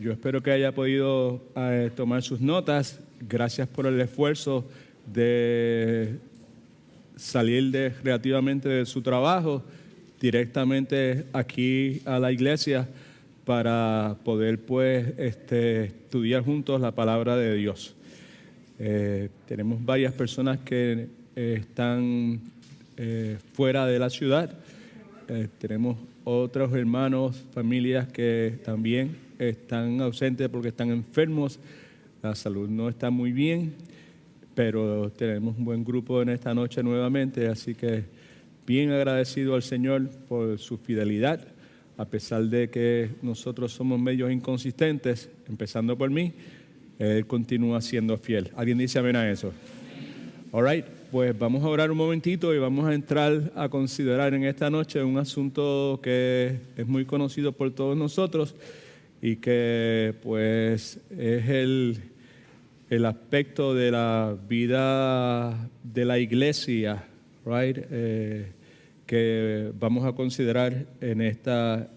Yo espero que haya podido tomar sus notas. Gracias por el esfuerzo de salir relativamente de su trabajo directamente aquí a la iglesia para poder estudiar juntos la palabra de Dios. Tenemos varias personas que están fuera de la ciudad. Tenemos otros hermanos, familias que también están ausentes porque están enfermos. La salud no está muy bien, pero tenemos un buen grupo en esta noche nuevamente, así que bien agradecido al Señor por su fidelidad, a pesar de que nosotros somos medios inconsistentes, empezando por mí, Él continúa siendo fiel. ¿Alguien dice amén a eso? All right, pues vamos a orar un momentito y vamos a entrar a considerar en esta noche un asunto que es muy conocido por todos nosotros y que pues es el aspecto de la vida de la iglesia, right? Que vamos a considerar en esta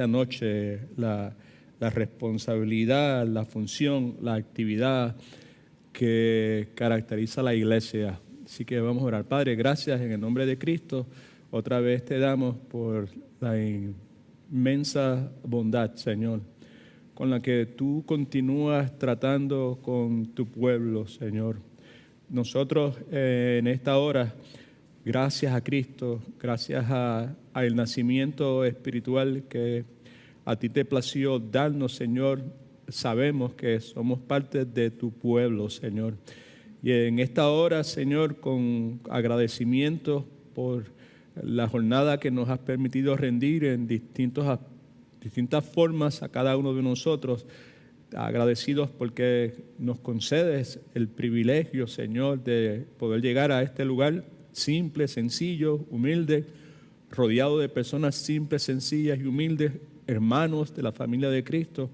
noche la responsabilidad, la función, la actividad que caracteriza a la iglesia. Así que vamos a orar. Padre, gracias en el nombre de Cristo. Otra vez te damos por la inmensa bondad, Señor, con la que tú continúas tratando con tu pueblo, Señor. Nosotros en esta hora, gracias a Cristo, gracias al nacimiento espiritual que a ti te plació darnos, Señor, sabemos que somos parte de tu pueblo, Señor. Y en esta hora, Señor, con agradecimiento por la jornada que nos has permitido rendir en distintas formas a cada uno de nosotros, agradecidos porque nos concedes el privilegio, Señor, de poder llegar a este lugar simple, sencillo, humilde, rodeado de personas simples, sencillas y humildes, hermanos de la familia de Cristo,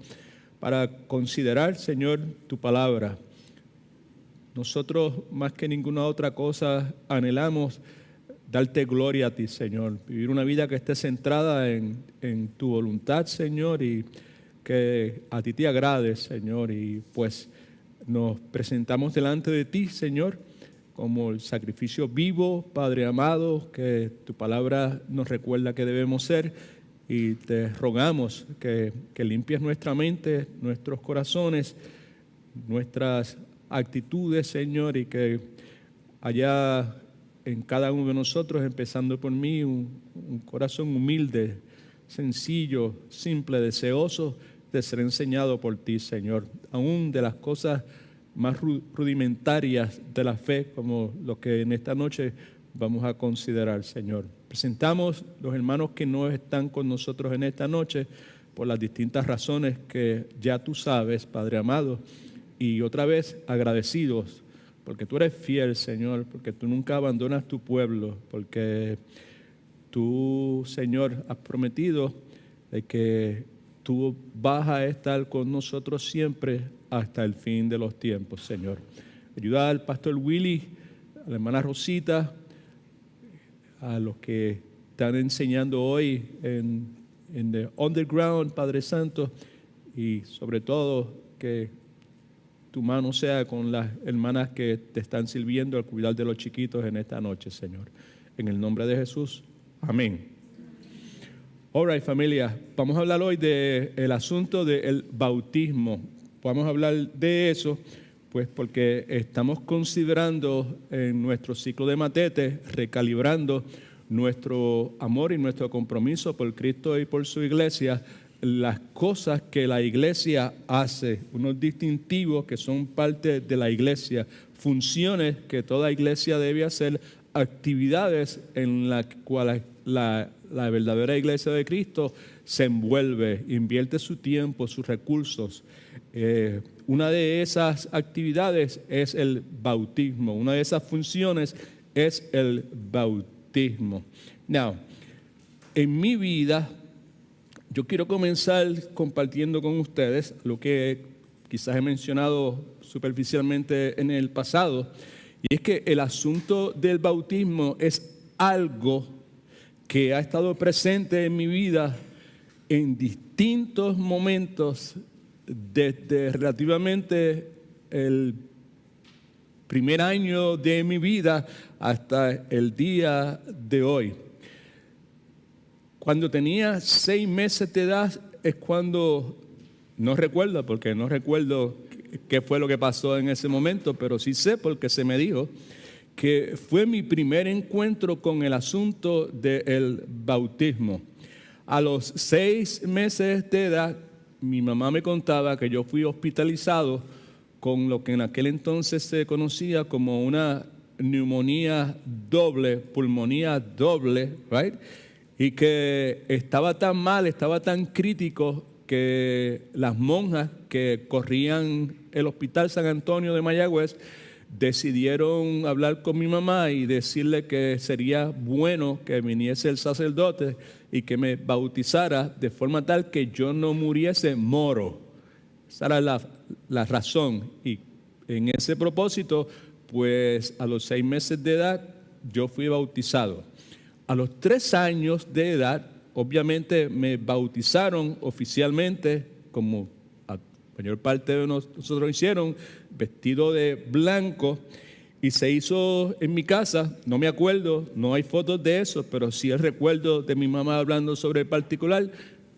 para considerar, Señor, tu palabra. Nosotros, más que ninguna otra cosa, anhelamos darte gloria a ti, Señor. Vivir una vida que esté centrada en tu voluntad, Señor, y que a ti te agrade, Señor. Y pues nos presentamos delante de ti, Señor, como el sacrificio vivo, Padre amado, que tu palabra nos recuerda que debemos ser. Y te rogamos que limpies nuestra mente, nuestros corazones, nuestras actitudes, Señor, y que haya en cada uno de nosotros, empezando por mí, un corazón humilde, sencillo, simple, deseoso de ser enseñado por ti, Señor. Aún de las cosas más rudimentarias de la fe, como lo que en esta noche vamos a considerar, Señor. Presentamos los hermanos que no están con nosotros en esta noche por las distintas razones que ya tú sabes, Padre amado, y otra vez agradecidos porque tú eres fiel, Señor, porque tú nunca abandonas tu pueblo, porque tú, Señor, has prometido de que tú vas a estar con nosotros siempre hasta el fin de los tiempos, Señor. Ayuda al pastor Willy, a la hermana Rosita, a los que están enseñando hoy en the underground, Padre Santo, y sobre todo que tu mano sea con las hermanas que te están sirviendo al cuidar de los chiquitos en esta noche, Señor. En el nombre de Jesús, amén. All right, familia, vamos a hablar hoy del asunto del bautismo. Vamos a hablar de eso, pues porque estamos considerando en nuestro ciclo de Matete, recalibrando nuestro amor y nuestro compromiso por Cristo y por su iglesia, las cosas que la iglesia hace, unos distintivos que son parte de la iglesia, funciones que toda iglesia debe hacer, actividades en las cuales la verdadera iglesia de Cristo se envuelve, invierte su tiempo, sus recursos. Una de esas actividades es el bautismo, una de esas funciones es el bautismo. Now, en mi vida, yo quiero comenzar compartiendo con ustedes lo que quizás he mencionado superficialmente en el pasado, y es que el asunto del bautismo es algo que ha estado presente en mi vida en distintos momentos desde relativamente el primer año de mi vida hasta el día de hoy. Cuando tenía 6 meses de edad es cuando, no recuerdo porque no recuerdo qué fue lo que pasó en ese momento, pero sí sé porque se me dijo que fue mi primer encuentro con el asunto del bautismo. A los 6 meses de edad, mi mamá me contaba que yo fui hospitalizado con lo que en aquel entonces se conocía como una neumonía doble, pulmonía doble, right? Y que estaba tan mal, estaba tan crítico que las monjas que corrían el Hospital San Antonio de Mayagüez decidieron hablar con mi mamá y decirle que sería bueno que viniese el sacerdote y que me bautizara de forma tal que yo no muriese moro. Esa era la razón. Y en ese propósito, pues a los 6 meses de edad yo fui bautizado. A los 3 años de edad, obviamente me bautizaron oficialmente, como la mayor parte de nosotros hicieron, vestido de blanco, y se hizo en mi casa. No me acuerdo, no hay fotos de eso, pero sí el recuerdo de mi mamá hablando sobre el particular.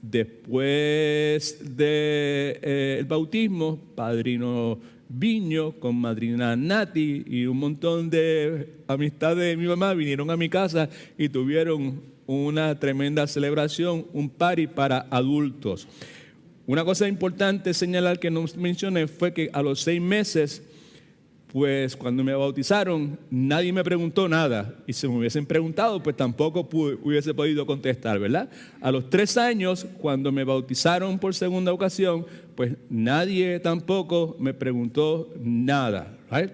Después del bautismo, padrino Viño con madrina Nati y un montón de amistades de mi mamá vinieron a mi casa y tuvieron una tremenda celebración, un party para adultos. Una cosa importante señalar que no mencioné fue que a los 6 meses, pues cuando me bautizaron, nadie me preguntó nada. Y si me hubiesen preguntado, pues tampoco hubiese podido contestar, ¿verdad? A los 3 años, cuando me bautizaron por segunda ocasión, pues nadie tampoco me preguntó nada, ¿right?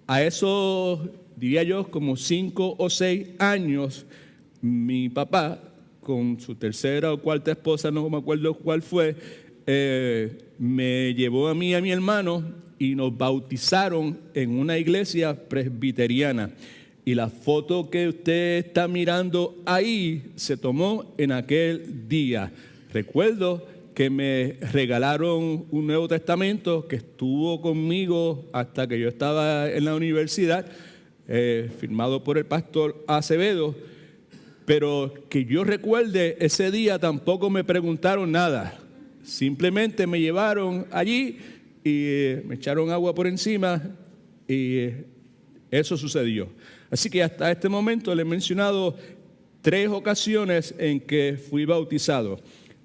A eso, diría yo, como 5 o 6 años, mi papá, con su tercera o cuarta esposa, no me acuerdo cuál fue, me llevó a mí y a mi hermano y nos bautizaron en una iglesia presbiteriana. Y la foto que usted está mirando ahí se tomó en aquel día. Recuerdo que me regalaron un Nuevo Testamento que estuvo conmigo hasta que yo estaba en la universidad, firmado por el pastor Acevedo, pero que yo recuerde ese día tampoco me preguntaron nada. Simplemente me llevaron allí y me echaron agua por encima y eso sucedió. Así que hasta este momento le he mencionado 3 ocasiones en que fui bautizado.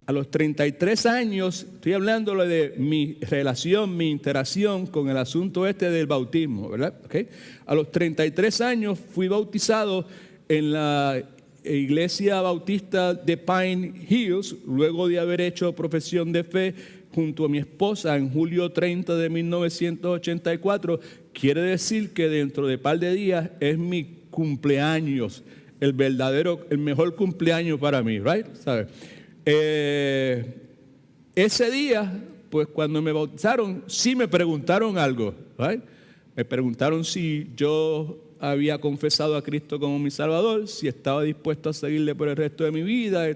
A los 33 años, estoy hablando de mi relación, mi interacción con el asunto del bautismo, ¿verdad? ¿Okay? A los 33 años fui bautizado en la Iglesia Bautista de Pine Hills, luego de haber hecho profesión de fe junto a mi esposa en julio 30 de 1984. Quiere decir que dentro de un par de días es mi cumpleaños, el mejor cumpleaños para mí, right? ¿Sabes? Ese día, pues cuando me bautizaron, sí me preguntaron algo, right? Me preguntaron si yo había confesado a Cristo como mi Salvador, si estaba dispuesto a seguirle por el resto de mi vida,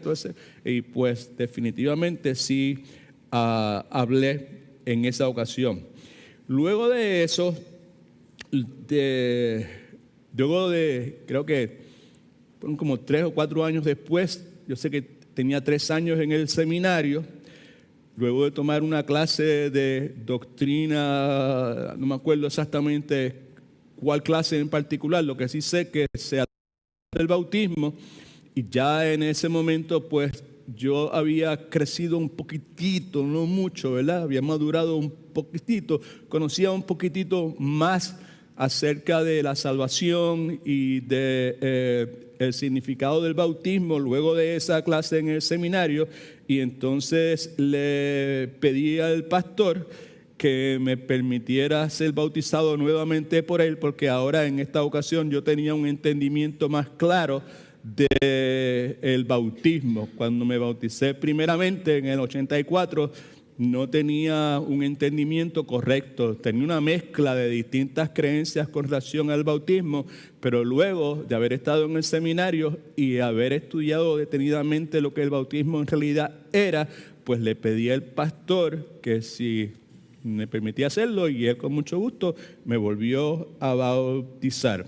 y pues definitivamente sí hablé en esa ocasión. Luego de eso, creo que fueron como 3 o 4 años después, yo sé que tenía 3 años en el seminario, luego de tomar una clase de doctrina, no me acuerdo exactamente cuál clase en particular, lo que sí sé que se hablaba del bautismo, y ya en ese momento pues yo había crecido un poquitito, no mucho, ¿verdad? Había madurado un poquitito, conocía un poquitito más acerca de la salvación y de el significado del bautismo luego de esa clase en el seminario, y entonces le pedí al pastor que me permitiera ser bautizado nuevamente por él, porque ahora en esta ocasión yo tenía un entendimiento más claro del bautismo. Cuando me bauticé primeramente en el 84, no tenía un entendimiento correcto, tenía una mezcla de distintas creencias con relación al bautismo, pero luego de haber estado en el seminario y haber estudiado detenidamente lo que el bautismo en realidad era, pues le pedí al pastor que si me permitía hacerlo, y él con mucho gusto me volvió a bautizar.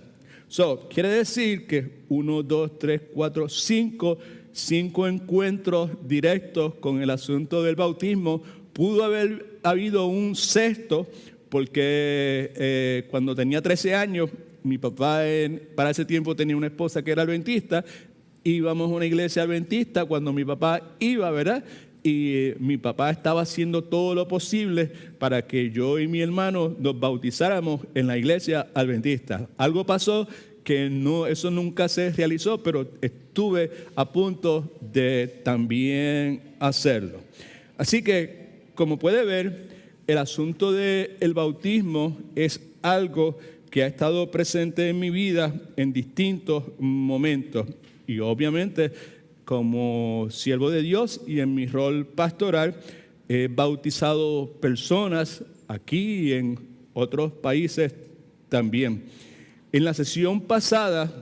Quiere decir que 1, 2, 3, 4, 5 encuentros directos con el asunto del bautismo. Pudo haber habido un sexto, porque cuando tenía 13 años, mi papá para ese tiempo tenía una esposa que era adventista. Íbamos a una iglesia adventista cuando mi papá iba, ¿verdad? Y mi papá estaba haciendo todo lo posible para que yo y mi hermano nos bautizáramos en la iglesia adventista. Algo pasó que eso nunca se realizó, pero estuve a punto de también hacerlo. Así que, como puede ver, el asunto del bautismo es algo que ha estado presente en mi vida en distintos momentos. Y obviamente, como siervo de Dios y en mi rol pastoral, he bautizado personas aquí y en otros países también. En la sesión pasada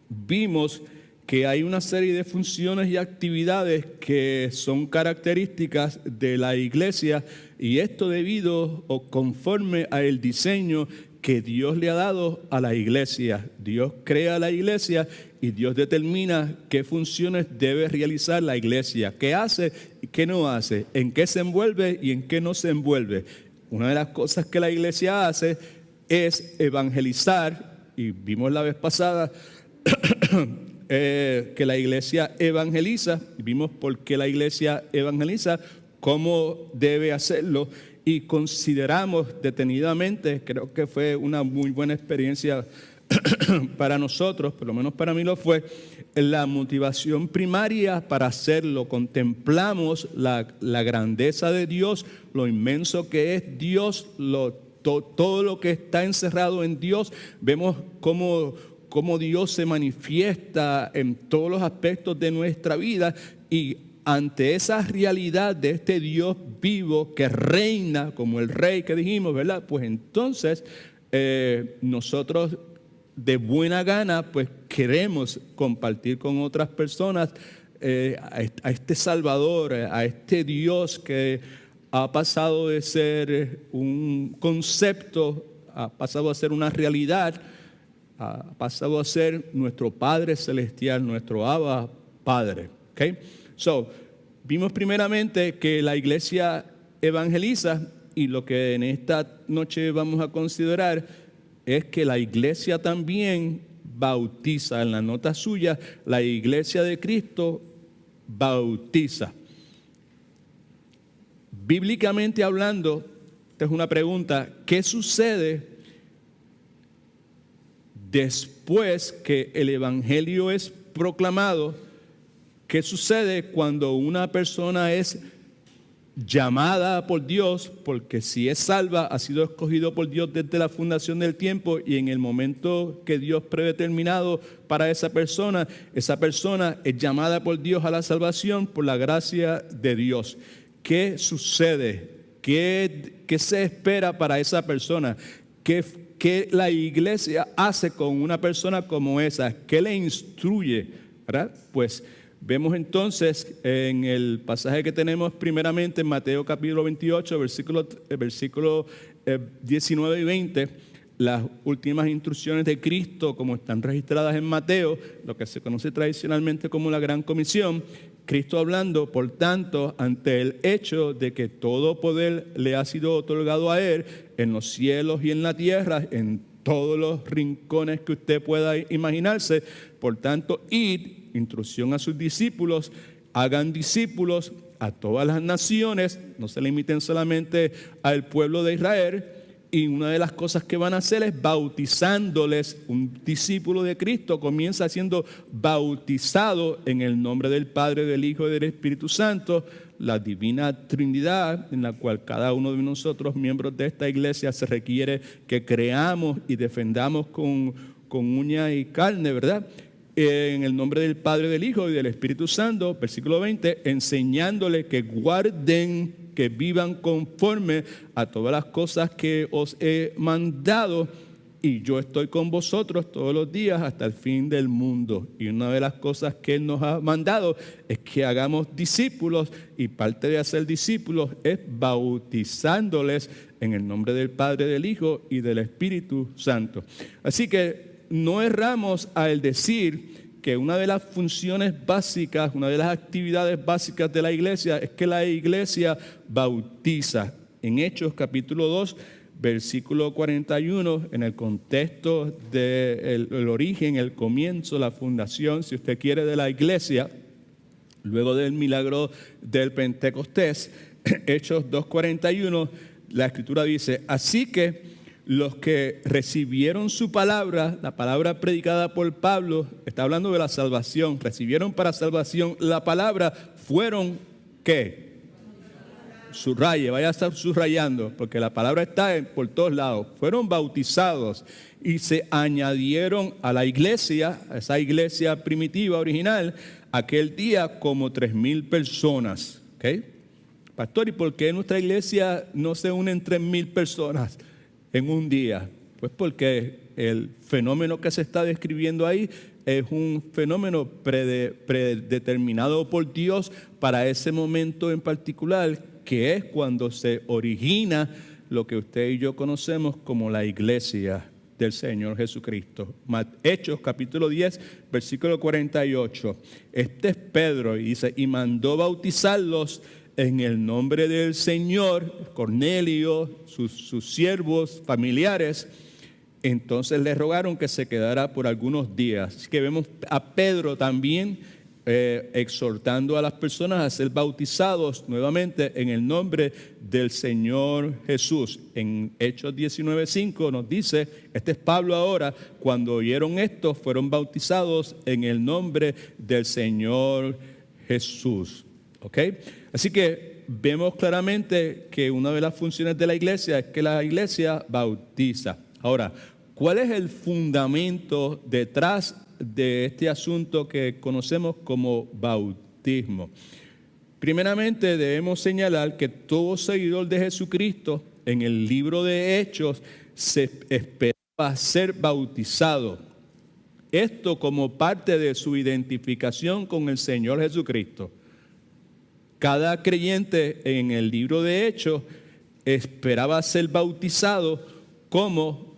vimos que hay una serie de funciones y actividades que son características de la iglesia, y esto debido o conforme al diseño que Dios le ha dado a la iglesia. Dios crea la iglesia y Dios determina qué funciones debe realizar la iglesia, qué hace y qué no hace, en qué se envuelve y en qué no se envuelve. Una de las cosas que la iglesia hace es evangelizar, y vimos la vez pasada que la iglesia evangeliza, vimos por qué la iglesia evangeliza, cómo debe hacerlo, y consideramos detenidamente, creo que fue una muy buena experiencia para nosotros, por lo menos para mí lo fue, la motivación primaria para hacerlo. Contemplamos la grandeza de Dios, lo inmenso que es Dios, todo lo que está encerrado en Dios. Vemos cómo Dios se manifiesta en todos los aspectos de nuestra vida, y ante esa realidad de este Dios vivo que reina como el rey que dijimos, ¿verdad? Pues entonces nosotros de buena gana pues queremos compartir con otras personas a este Salvador, a este Dios que ha pasado de ser un concepto, ha pasado a ser una realidad, ha pasado a ser nuestro Padre Celestial, nuestro Abba Padre. ¿Okay? Vimos primeramente que la iglesia evangeliza, y lo que en esta noche vamos a considerar es que la iglesia también bautiza. En la nota suya, la iglesia de Cristo bautiza. Bíblicamente hablando, esta es una pregunta: ¿qué sucede después que el evangelio es proclamado? ¿Qué sucede cuando una persona es llamada por Dios? Porque si es salva, ha sido escogido por Dios desde la fundación del tiempo, y en el momento que Dios predeterminado para esa persona es llamada por Dios a la salvación por la gracia de Dios. ¿Qué sucede? ¿Qué se espera para esa persona? ¿Qué la iglesia hace con una persona como esa? ¿Qué le instruye? ¿Verdad? Pues vemos entonces en el pasaje que tenemos primeramente en Mateo capítulo 28, versículo 19 y 20, las últimas instrucciones de Cristo como están registradas en Mateo, lo que se conoce tradicionalmente como la Gran Comisión. Cristo hablando, por tanto, ante el hecho de que todo poder le ha sido otorgado a Él en los cielos y en la tierra, en todos los rincones que usted pueda imaginarse. Por tanto, id, instrucción a sus discípulos, hagan discípulos a todas las naciones, no se limiten solamente al pueblo de Israel. Y una de las cosas que van a hacer es bautizándoles. Un discípulo de Cristo comienza siendo bautizado en el nombre del Padre, del Hijo y del Espíritu Santo, la divina Trinidad, en la cual cada uno de nosotros, miembros de esta iglesia, se requiere que creamos y defendamos con uña y carne, ¿verdad? En el nombre del Padre, del Hijo y del Espíritu Santo, versículo 20, enseñándole que guarden, que vivan conforme a todas las cosas que os he mandado. y yo estoy con vosotros todos los días hasta el fin del mundo. Y una de las cosas que Él nos ha mandado es que hagamos discípulos, y parte de hacer discípulos es bautizándoles en el nombre del Padre, del Hijo y del Espíritu Santo. Así que no erramos al decir que una de las funciones básicas, una de las actividades básicas de la iglesia es que la iglesia bautiza. En Hechos capítulo 2, versículo 41, en el contexto del origen, el comienzo, la fundación, si usted quiere, de la iglesia, luego del milagro del Pentecostés, Hechos 2:41, la Escritura dice: así que los que recibieron su palabra, la palabra predicada por Pablo, está hablando de la salvación, recibieron para salvación la palabra, fueron, ¿qué? Subraye, vaya a estar subrayando, porque la palabra está por todos lados. Fueron bautizados y se añadieron a la iglesia, a esa iglesia primitiva, original, aquel día como 3,000 personas. ¿Okay? Pastor, ¿y por qué en nuestra iglesia no se unen 3,000 personas en un día? Pues porque el fenómeno que se está describiendo ahí es un fenómeno predeterminado por Dios para ese momento en particular, que es cuando se origina lo que usted y yo conocemos como la iglesia del Señor Jesucristo. Hechos capítulo 10, versículo 48. Este es Pedro y dice: y mandó bautizarlos en el nombre del Señor. Cornelio, sus siervos, familiares, entonces le rogaron que se quedara por algunos días. Así que vemos a Pedro también exhortando a las personas a ser bautizados nuevamente en el nombre del Señor Jesús. En Hechos 19:5 nos dice, este es Pablo ahora: cuando oyeron esto, fueron bautizados en el nombre del Señor Jesús. ¿Ok? Así que vemos claramente que una de las funciones de la iglesia es que la iglesia bautiza. Ahora, ¿cuál es el fundamento detrás de este asunto que conocemos como bautismo? Primeramente, debemos señalar que todo seguidor de Jesucristo en el libro de Hechos se esperaba ser bautizado. Esto como parte de su identificación con el Señor Jesucristo. Cada creyente en el libro de Hechos esperaba ser bautizado como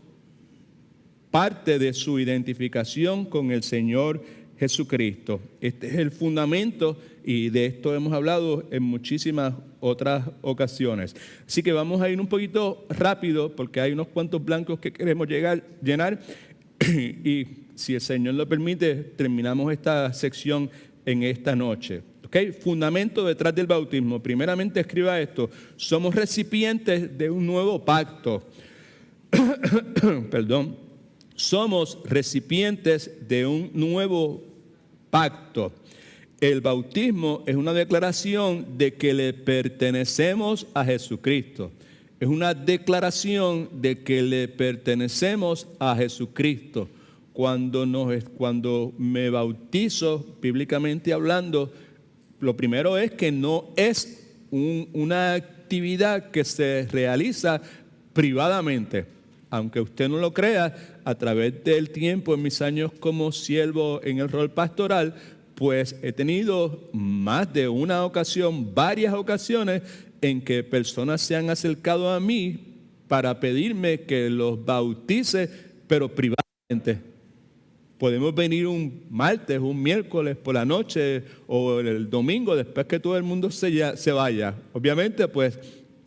parte de su identificación con el Señor Jesucristo. Este es el fundamento y de esto hemos hablado en muchísimas otras ocasiones. Así que vamos a ir un poquito rápido porque hay unos cuantos blancos que queremos llenar y si el Señor lo permite, terminamos esta sección en esta noche. ¿Okay? Fundamento detrás del bautismo. Primeramente escriba esto: somos recipientes de un nuevo pacto. Perdón. Somos recipientes de un nuevo pacto. El bautismo es una declaración de que le pertenecemos a Jesucristo. Es una declaración de que le pertenecemos a Jesucristo. Cuando me bautizo, bíblicamente hablando, lo primero es que no es una actividad que se realiza privadamente. Aunque usted no lo crea, a través del tiempo, en mis años como siervo en el rol pastoral, pues he tenido más de una ocasión, varias ocasiones, en que personas se han acercado a mí para pedirme que los bautice, pero privadamente. Podemos venir un martes, un miércoles por la noche o el domingo después que todo el mundo se vaya. Obviamente, pues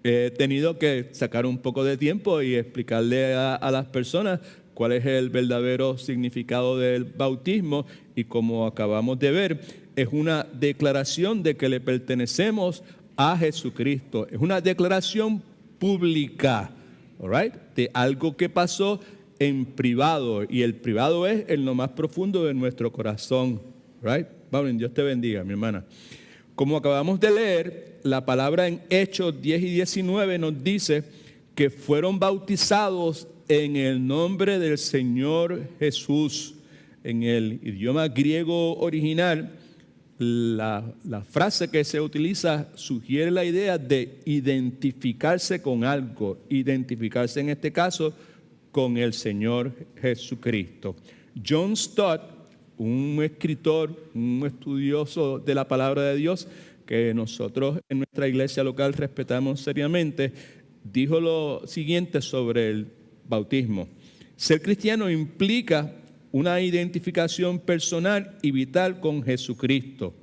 he tenido que sacar un poco de tiempo y explicarle a las personas cuál es el verdadero significado del bautismo y como acabamos de ver, es una declaración de que le pertenecemos a Jesucristo. Es una declaración pública, all right, de algo que pasó en privado, y el privado es en lo más profundo de nuestro corazón, right? Vamos, Dios te bendiga, mi hermana. Como acabamos de leer, la palabra en Hechos 10 y 19 nos dice que fueron bautizados en el nombre del Señor Jesús. En el idioma griego original, la frase que se utiliza sugiere la idea de identificarse con algo. Identificarse en este caso con el Señor Jesucristo. John Stott, un escritor, un estudioso de la palabra de Dios, que nosotros en nuestra iglesia local respetamos seriamente, dijo lo siguiente sobre el bautismo. Ser cristiano implica una identificación personal y vital con Jesucristo.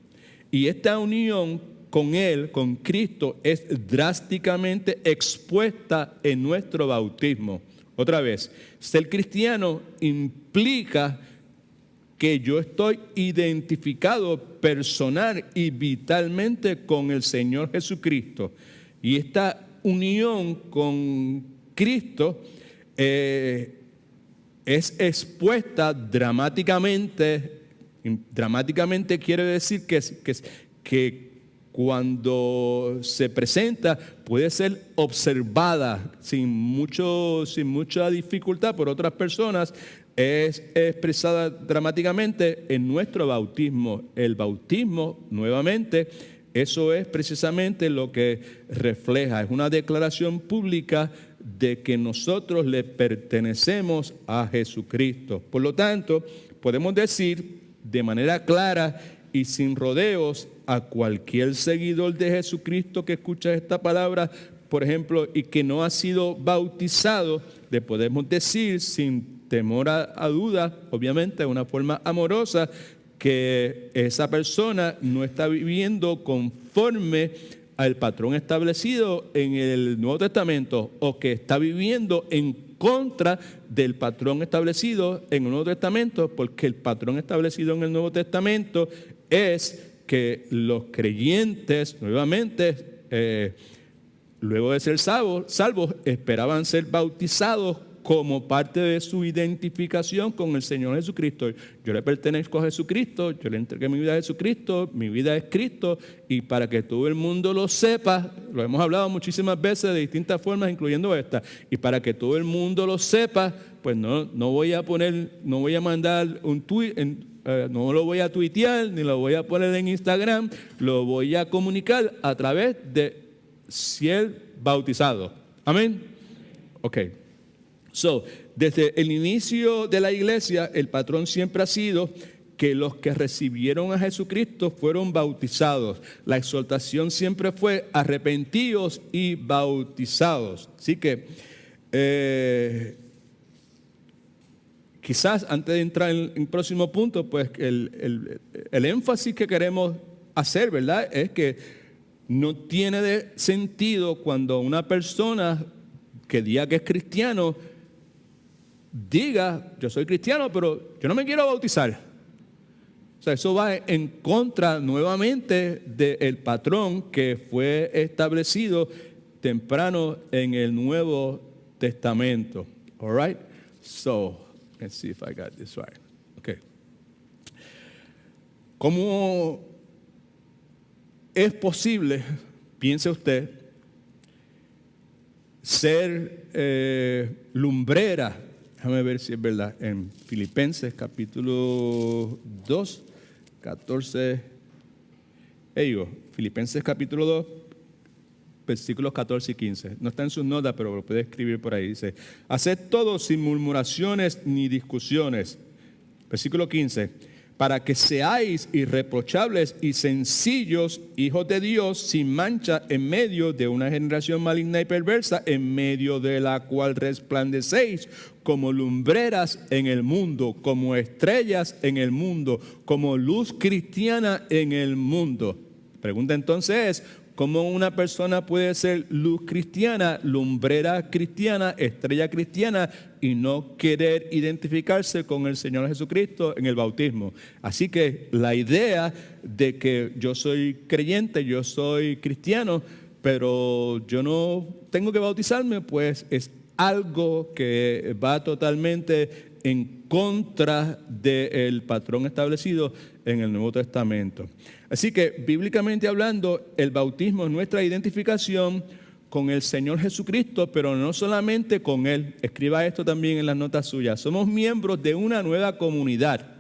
Y esta unión con Él, con Cristo, es drásticamente expuesta en nuestro bautismo. Otra vez, ser cristiano implica que yo estoy identificado personal y vitalmente con el Señor Jesucristo. Y esta unión con Cristo es expuesta dramáticamente. Dramáticamente quiere decir que cuando se presenta puede ser observada sin mucha dificultad por otras personas. Es expresada dramáticamente en nuestro bautismo. El bautismo, nuevamente, eso es precisamente lo que refleja. Es una declaración pública de que nosotros le pertenecemos a Jesucristo. Por lo tanto, podemos decir de manera clara y sin rodeos a cualquier seguidor de Jesucristo que escucha esta palabra, por ejemplo, y que no ha sido bautizado, le podemos decir sin temor a duda, obviamente de una forma amorosa, que esa persona no está viviendo conforme al patrón establecido en el Nuevo Testamento, o que está viviendo en contra del patrón establecido en el Nuevo Testamento, porque el patrón establecido en el Nuevo Testamento es que los creyentes, nuevamente, luego de ser salvos, esperaban ser bautizados como parte de su identificación con el Señor Jesucristo. Yo le pertenezco a Jesucristo, yo le entregué mi vida a Jesucristo, mi vida es Cristo, y para que todo el mundo lo sepa, lo hemos hablado muchísimas veces de distintas formas, incluyendo esta, y para que todo el mundo lo sepa, pues no voy a mandar un tweet, no lo voy a tuitear, ni lo voy a poner en Instagram, lo voy a comunicar a través de ser bautizado. Amén. Ok. Desde el inicio de la iglesia, el patrón siempre ha sido que los que recibieron a Jesucristo fueron bautizados. La exhortación siempre fue arrepentidos y bautizados. Así que quizás antes de entrar en el próximo punto, pues el énfasis que queremos hacer, ¿verdad?, es que no tiene sentido cuando una persona que diga que es cristiano diga, yo soy cristiano, pero yo no me quiero bautizar. O sea, eso va en contra nuevamente del patrón que fue establecido temprano en el Nuevo Testamento. All right? So, let's see if I got this right. Okay. ¿Cómo es posible, piense usted, ser lumbrera? Déjame ver si es verdad. En Filipenses capítulo 2, 14. Filipenses capítulo 2, versículos 14 y 15. No está en sus notas, pero lo puede escribir por ahí. Dice, haced todo sin murmuraciones ni discusiones. Versículo 15. Para que seáis irreprochables y sencillos, hijos de Dios, sin mancha, en medio de una generación maligna y perversa, en medio de la cual resplandecéis como lumbreras en el mundo, como estrellas en el mundo, como luz cristiana en el mundo. Pregunta entonces es, ¿cómo una persona puede ser luz cristiana, lumbrera cristiana, estrella cristiana y no querer identificarse con el Señor Jesucristo en el bautismo? Así que la idea de que yo soy creyente, yo soy cristiano, pero yo no tengo que bautizarme, pues es algo que va totalmente en contra del patrón establecido en el Nuevo Testamento. Así que, bíblicamente hablando, el bautismo es nuestra identificación con el Señor Jesucristo, pero no solamente con Él. Escriba esto también en las notas suyas. Somos miembros de una nueva comunidad.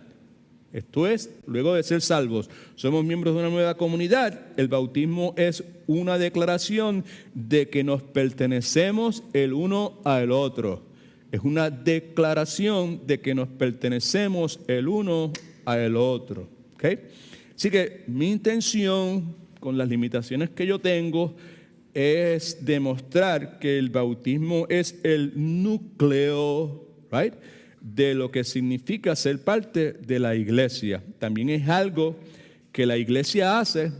Esto es, luego de ser salvos, somos miembros de una nueva comunidad. El bautismo es una declaración de que nos pertenecemos el uno al otro. Es una declaración de que nos pertenecemos el uno al otro. ¿Okay? Así que mi intención, con las limitaciones que yo tengo, es demostrar que el bautismo es el núcleo, right, de lo que significa ser parte de la iglesia. También es algo que la iglesia hace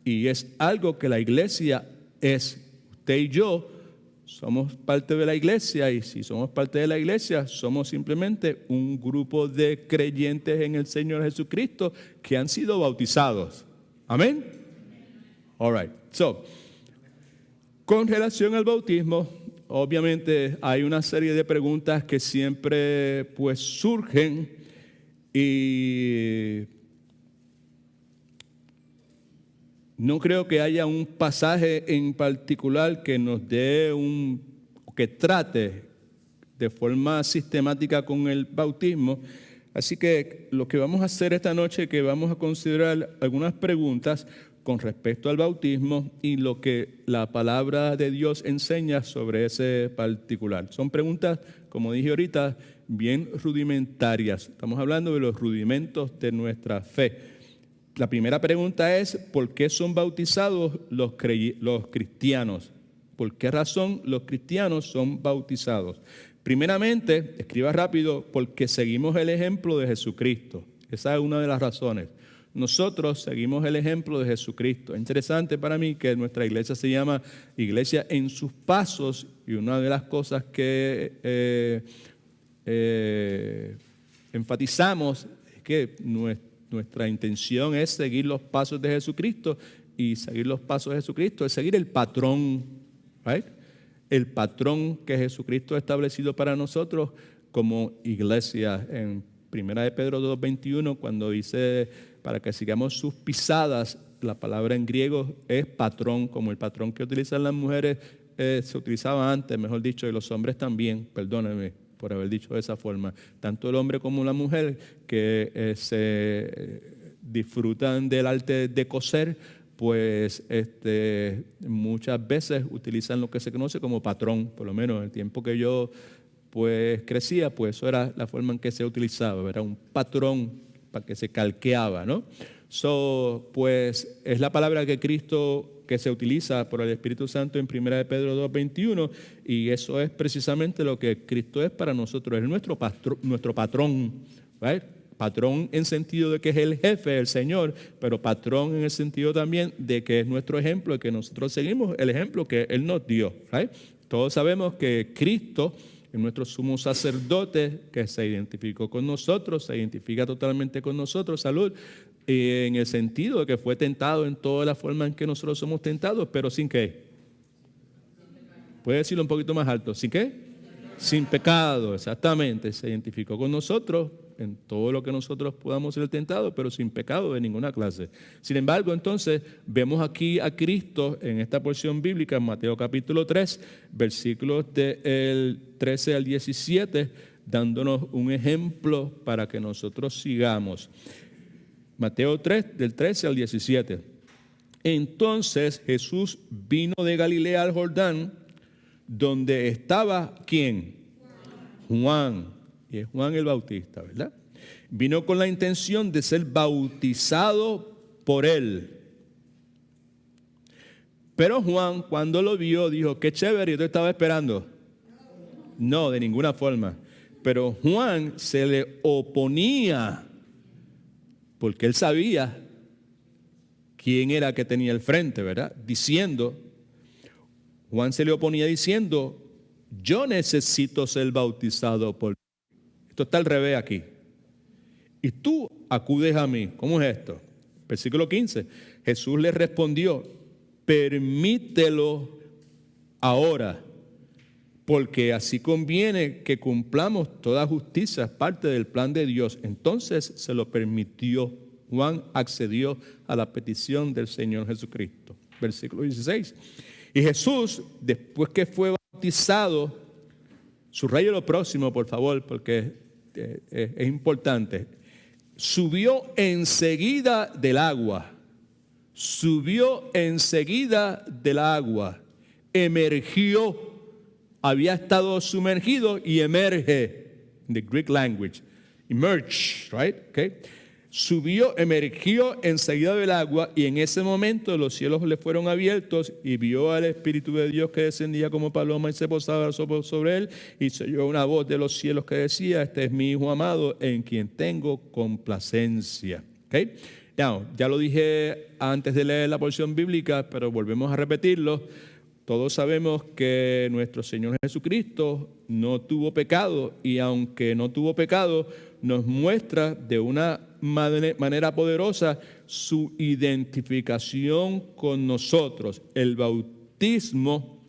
y es algo que la iglesia es. Usted y yo somos parte de la iglesia, y si somos parte de la iglesia, somos simplemente un grupo de creyentes en el Señor Jesucristo que han sido bautizados. Amén. All right. So, con relación al bautismo, obviamente hay una serie de preguntas que siempre pues surgen, y no creo que haya un pasaje en particular que nos dé que trate de forma sistemática con el bautismo. Así que lo que vamos a hacer esta noche es que vamos a considerar algunas preguntas con respecto al bautismo y lo que la palabra de Dios enseña sobre ese particular. Son preguntas, como dije ahorita, bien rudimentarias. Estamos hablando de los rudimentos de nuestra fe. La primera pregunta es, ¿por qué son bautizados los cristianos? ¿Por qué razón los cristianos son bautizados? Primeramente, escriba rápido, porque seguimos el ejemplo de Jesucristo. Esa es una de las razones. Nosotros seguimos el ejemplo de Jesucristo. Es interesante para mí que nuestra iglesia se llama Iglesia en sus Pasos, y una de las cosas que enfatizamos es que nuestra intención es seguir los pasos de Jesucristo, y seguir los pasos de Jesucristo es seguir el patrón, right? El patrón que Jesucristo ha establecido para nosotros como iglesia. En 1 de Pedro 2:21, cuando dice para que sigamos sus pisadas, la palabra en griego es patrón, como el patrón que utilizan las mujeres se utilizaba antes, mejor dicho, y los hombres también, perdónenme por haber dicho de esa forma, tanto el hombre como la mujer que se disfrutan del arte de coser, pues muchas veces utilizan lo que se conoce como patrón. Por lo menos en el tiempo que yo pues crecía, pues eso era la forma en que se utilizaba, era un patrón para que se calqueaba, ¿no? Pues es la palabra que Cristo, que se utiliza por el Espíritu Santo en 1 de Pedro 2:21, y eso es precisamente lo que Cristo es para nosotros, es nuestro patrón, ¿right? Patrón en sentido de que es el jefe, el Señor, pero patrón en el sentido también de que es nuestro ejemplo, de que nosotros seguimos el ejemplo que Él nos dio, ¿right? Todos sabemos que Cristo es nuestro sumo sacerdote, que se identificó con nosotros, se identifica totalmente con nosotros, salud, en el sentido de que fue tentado en toda la forma en que nosotros somos tentados, pero ¿sin qué? ¿Puede decirlo un poquito más alto? ¿Sin qué? Sin pecado, exactamente. Se identificó con nosotros en todo lo que nosotros podamos ser tentados, pero sin pecado de ninguna clase. Sin embargo, entonces, vemos aquí a Cristo en esta porción bíblica, en Mateo capítulo 3, versículos del 13 al 17, dándonos un ejemplo para que nosotros sigamos. Mateo 3, del 13 al 17. Entonces Jesús vino de Galilea al Jordán, donde estaba, ¿quién? Juan. Y es Juan el Bautista, ¿verdad? Vino con la intención de ser bautizado por él. Pero Juan, cuando lo vio, dijo, qué chévere, yo te estaba esperando. No, de ninguna forma. Pero Juan se le oponía, porque él sabía quién era que tenía el frente, ¿verdad? Juan se le oponía diciendo, yo necesito ser bautizado por ti. Esto está al revés aquí. Y tú acudes a mí. ¿Cómo es esto? Versículo 15. Jesús le respondió, permítelo ahora, porque así conviene que cumplamos toda justicia, es parte del plan de Dios. Entonces se lo permitió. Juan accedió a la petición del Señor Jesucristo. Versículo 16. Y Jesús, después que fue bautizado, subraye lo próximo, por favor, porque es importante. Subió enseguida del agua. Subió enseguida del agua. Emergió había estado sumergido y emerge, in the Greek language, emerge, right? Okay. Subió, emergió enseguida del agua y en ese momento los cielos le fueron abiertos y vio al Espíritu de Dios que descendía como paloma y se posaba sobre él y se oyó una voz de los cielos que decía: este es mi Hijo amado en quien tengo complacencia. Okay. Ya lo dije antes de leer la porción bíblica, pero volvemos a repetirlo. Todos sabemos que nuestro Señor Jesucristo no tuvo pecado y aunque no tuvo pecado, nos muestra de una manera poderosa su identificación con nosotros. El bautismo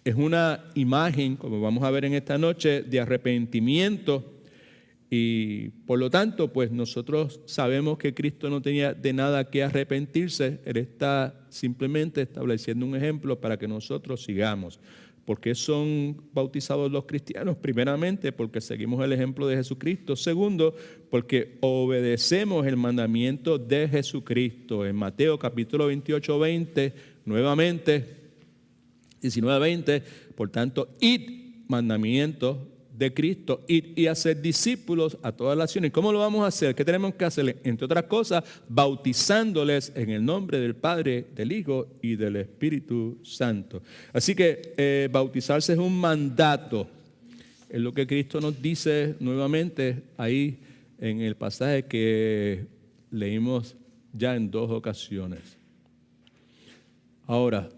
es una imagen, como vamos a ver en esta noche, de arrepentimiento. Y por lo tanto, pues nosotros sabemos que Cristo no tenía de nada que arrepentirse. Él está simplemente estableciendo un ejemplo para que nosotros sigamos. ¿Por qué son bautizados los cristianos? Primeramente, porque seguimos el ejemplo de Jesucristo. Segundo, porque obedecemos el mandamiento de Jesucristo. En Mateo capítulo 28, 20, nuevamente, 19, 20, por tanto, id, mandamiento de Cristo, ir y hacer discípulos a todas las naciones. ¿Cómo lo vamos a hacer? ¿Qué tenemos que hacer? Entre otras cosas, bautizándoles en el nombre del Padre, del Hijo y del Espíritu Santo. Así que bautizarse es un mandato. Es lo que Cristo nos dice nuevamente ahí en el pasaje que leímos ya en 2 ocasiones. Ahora,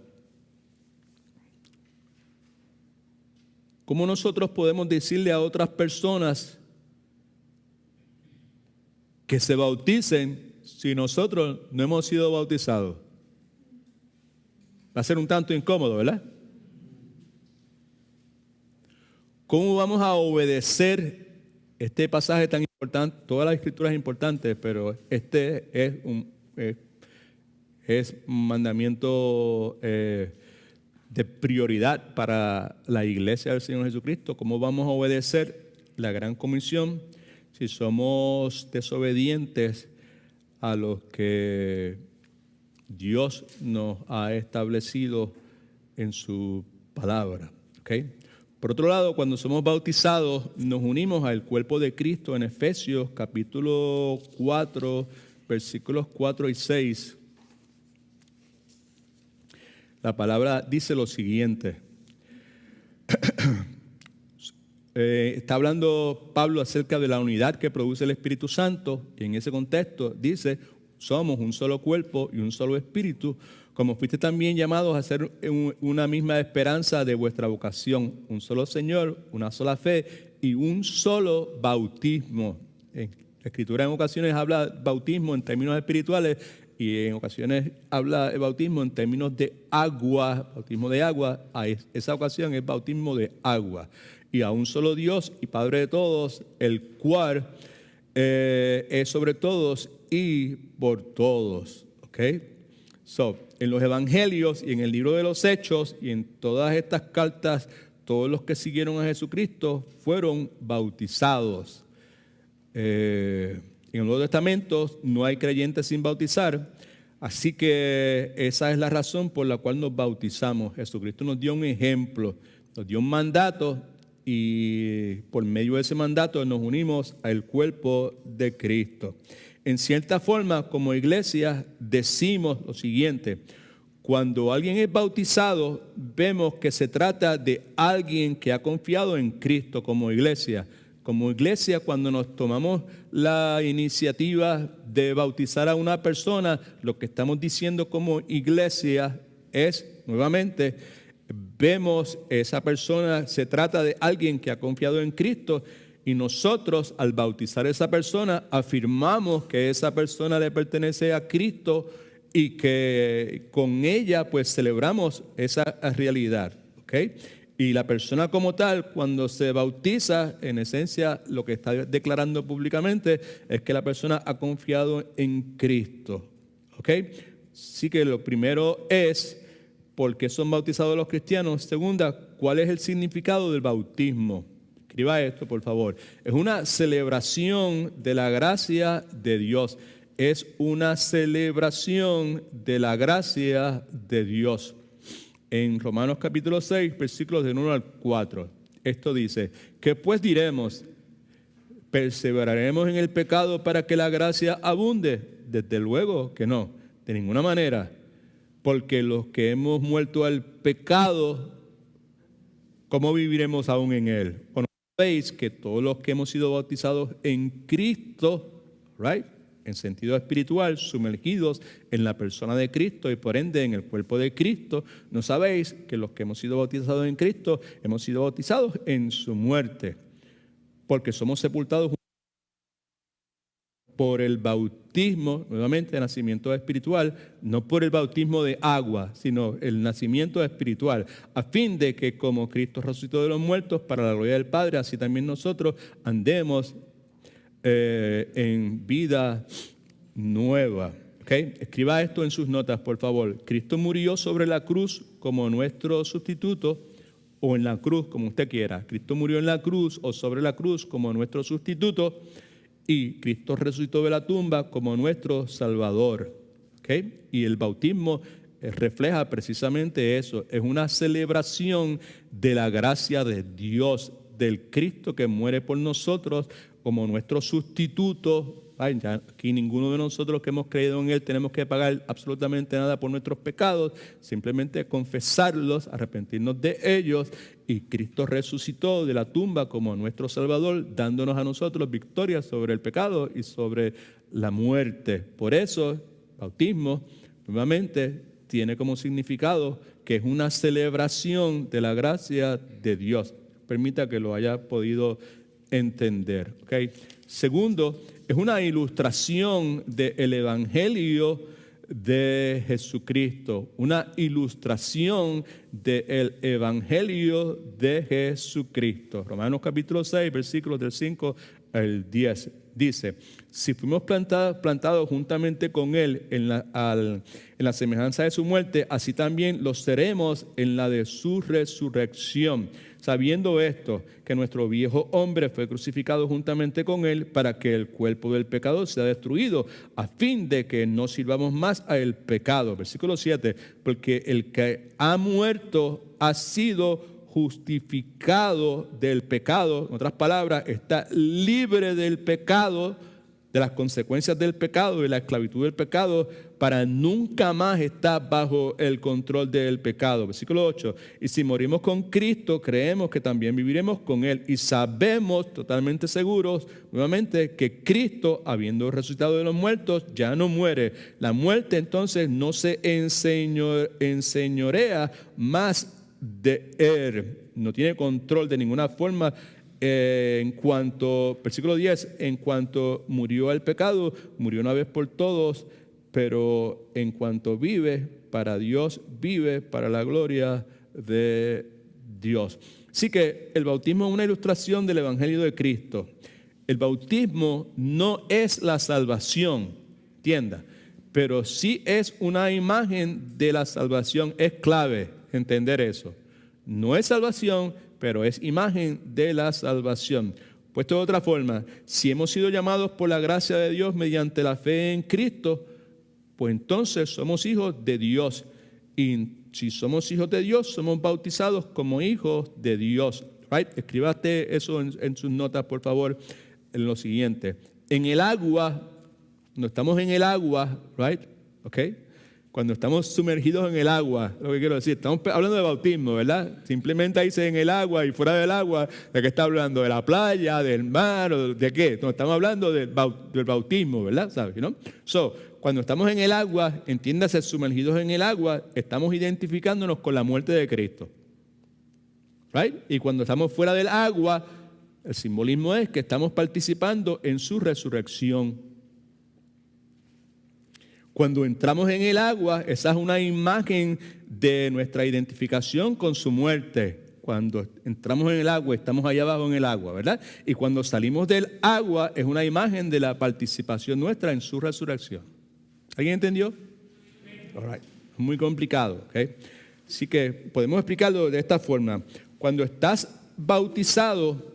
¿cómo nosotros podemos decirle a otras personas que se bauticen si nosotros no hemos sido bautizados? Va a ser un tanto incómodo, ¿verdad? ¿Cómo vamos a obedecer este pasaje tan importante? Todas las escrituras son importantes, pero este es un mandamiento de prioridad para la iglesia del Señor Jesucristo. ¿Cómo vamos a obedecer la gran comisión si somos desobedientes a lo que Dios nos ha establecido en su palabra? ¿Okay? Por otro lado, cuando somos bautizados, nos unimos al cuerpo de Cristo en Efesios capítulo 4, versículos 4 y 6. La palabra dice lo siguiente. Está hablando Pablo acerca de la unidad que produce el Espíritu Santo, y en ese contexto dice: somos un solo cuerpo y un solo espíritu, como fuiste también llamados a ser una misma esperanza de vuestra vocación, un solo Señor, una sola fe y un solo bautismo. La Escritura en ocasiones habla de bautismo en términos espirituales, y en ocasiones habla de bautismo en términos de agua, bautismo de agua. A esa ocasión es bautismo de agua. Y a un solo Dios y Padre de todos, el cual es sobre todos y por todos. ¿Okay? En los evangelios y en el libro de los Hechos y en todas estas cartas, todos los que siguieron a Jesucristo fueron bautizados. En el Nuevo Testamento no hay creyentes sin bautizar, así que esa es la razón por la cual nos bautizamos. Jesucristo nos dio un ejemplo, nos dio un mandato y por medio de ese mandato nos unimos al cuerpo de Cristo. En cierta forma, como iglesia, decimos lo siguiente: cuando alguien es bautizado, vemos que se trata de alguien que ha confiado en Cristo como iglesia. Como iglesia, cuando nos tomamos la iniciativa de bautizar a una persona, lo que estamos diciendo como iglesia es, nuevamente, vemos esa persona, se trata de alguien que ha confiado en Cristo, y nosotros al bautizar a esa persona afirmamos que esa persona le pertenece a Cristo y que con ella pues celebramos esa realidad. ¿Okay? Y la persona como tal, cuando se bautiza, en esencia lo que está declarando públicamente es que la persona ha confiado en Cristo. ¿Ok? Así que lo primero es, ¿por qué son bautizados los cristianos? Segunda, ¿cuál es el significado del bautismo? Escriba esto, por favor. Es una celebración de la gracia de Dios. Es una celebración de la gracia de Dios. En Romanos capítulo 6, versículos del 1 al 4. Esto dice, ¿qué pues diremos? ¿Perseveraremos en el pecado para que la gracia abunde? Desde luego que no, de ninguna manera. Porque los que hemos muerto al pecado, ¿cómo viviremos aún en él? ¿O no sabéis que todos los que hemos sido bautizados en Cristo, right, en sentido espiritual, sumergidos en la persona de Cristo y por ende en el cuerpo de Cristo, ¿no sabéis que los que hemos sido bautizados en Cristo, hemos sido bautizados en su muerte? Porque somos sepultados por el bautismo, nuevamente, de nacimiento espiritual, no por el bautismo de agua, sino el nacimiento espiritual, a fin de que como Cristo resucitó de los muertos para la gloria del Padre, así también nosotros andemos en vida nueva. ¿Okay? Escriba esto en sus notas, por favor. Cristo murió sobre la cruz como nuestro sustituto, o en la cruz, como usted quiera. Cristo murió en la cruz o sobre la cruz como nuestro sustituto, y Cristo resucitó de la tumba como nuestro Salvador. ¿Okay? Y el bautismo refleja precisamente eso. Es una celebración de la gracia de Dios, del Cristo que muere por nosotros como nuestro sustituto. Ay, ya aquí ninguno de nosotros que hemos creído en Él tenemos que pagar absolutamente nada por nuestros pecados, simplemente confesarlos, arrepentirnos de ellos, y Cristo resucitó de la tumba como nuestro Salvador, dándonos a nosotros victoria sobre el pecado y sobre la muerte. Por eso, bautismo, nuevamente, tiene como significado que es una celebración de la gracia de Dios. Permita que lo haya podido entender. ¿Okay? Segundo, es una ilustración del Evangelio de Jesucristo, una ilustración del Evangelio de Jesucristo. Romanos capítulo 6, versículos del 5 al 10, dice, si fuimos plantados juntamente con Él en la semejanza de su muerte, así también lo seremos en la de su resurrección. Sabiendo esto, que nuestro viejo hombre fue crucificado juntamente con Él para que el cuerpo del pecado sea destruido, a fin de que no sirvamos más a el pecado. Versículo 7, porque el que ha muerto ha sido justificado del pecado, en otras palabras, está libre del pecado, de las consecuencias del pecado y la esclavitud del pecado, para nunca más estar bajo el control del pecado. Versículo 8, y si morimos con Cristo, creemos que también viviremos con Él, y sabemos, totalmente seguros, nuevamente, que Cristo, habiendo resucitado de los muertos, ya no muere. La muerte entonces no se enseñorea más de Él, no tiene control de ninguna forma. En cuanto, versículo 10, en cuanto murió el pecado, murió una vez por todos, pero en cuanto vive para Dios, vive para la gloria de Dios. Así que el bautismo es una ilustración del Evangelio de Cristo. El bautismo no es la salvación, entienda, pero sí es una imagen de la salvación. Es clave entender eso. No es salvación, pero es imagen de la salvación. Puesto de otra forma, si hemos sido llamados por la gracia de Dios mediante la fe en Cristo, pues entonces somos hijos de Dios. Y si somos hijos de Dios, somos bautizados como hijos de Dios. Right? Escríbate eso en sus notas, por favor, en lo siguiente. En el agua, no estamos en el agua, right? Okay. Cuando estamos sumergidos en el agua, lo que quiero decir, estamos hablando de bautismo, ¿verdad? Simplemente ahí dice en el agua y fuera del agua, ¿de qué está hablando? ¿De la playa, del mar o de qué? No, estamos hablando del bautismo, ¿verdad? ¿Sabes? ¿No? Cuando estamos en el agua, entiéndase, sumergidos en el agua, estamos identificándonos con la muerte de Cristo. ¿Right? Y cuando estamos fuera del agua, el simbolismo es que estamos participando en su resurrección. Cuando entramos en el agua, esa es una imagen de nuestra identificación con su muerte. Cuando entramos en el agua, estamos allá abajo en el agua, ¿verdad? Y cuando salimos del agua, es una imagen de la participación nuestra en su resurrección. ¿Alguien entendió? All right. Muy complicado, ¿ok? Así que podemos explicarlo de esta forma. Cuando estás bautizado,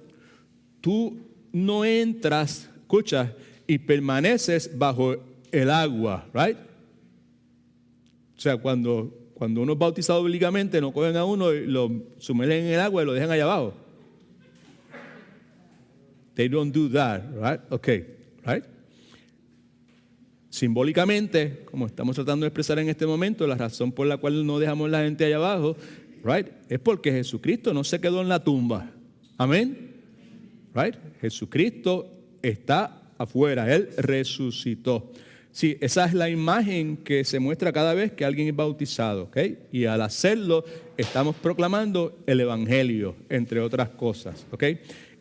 tú no entras, escucha, y permaneces bajo el agua, right? O sea, cuando cuando uno es bautizado bíblicamente, no cogen a uno y lo sumergen en el agua y lo dejan allá abajo. They don't do that, right? Okay, right? Simbólicamente, como estamos tratando de expresar en este momento, la razón por la cual no dejamos la gente allá abajo, right, es porque Jesucristo no se quedó en la tumba. Amén. Right? Jesucristo está afuera, Él resucitó. Sí, esa es la imagen que se muestra cada vez que alguien es bautizado, ¿ok? Y al hacerlo, estamos proclamando el Evangelio, entre otras cosas, ¿ok?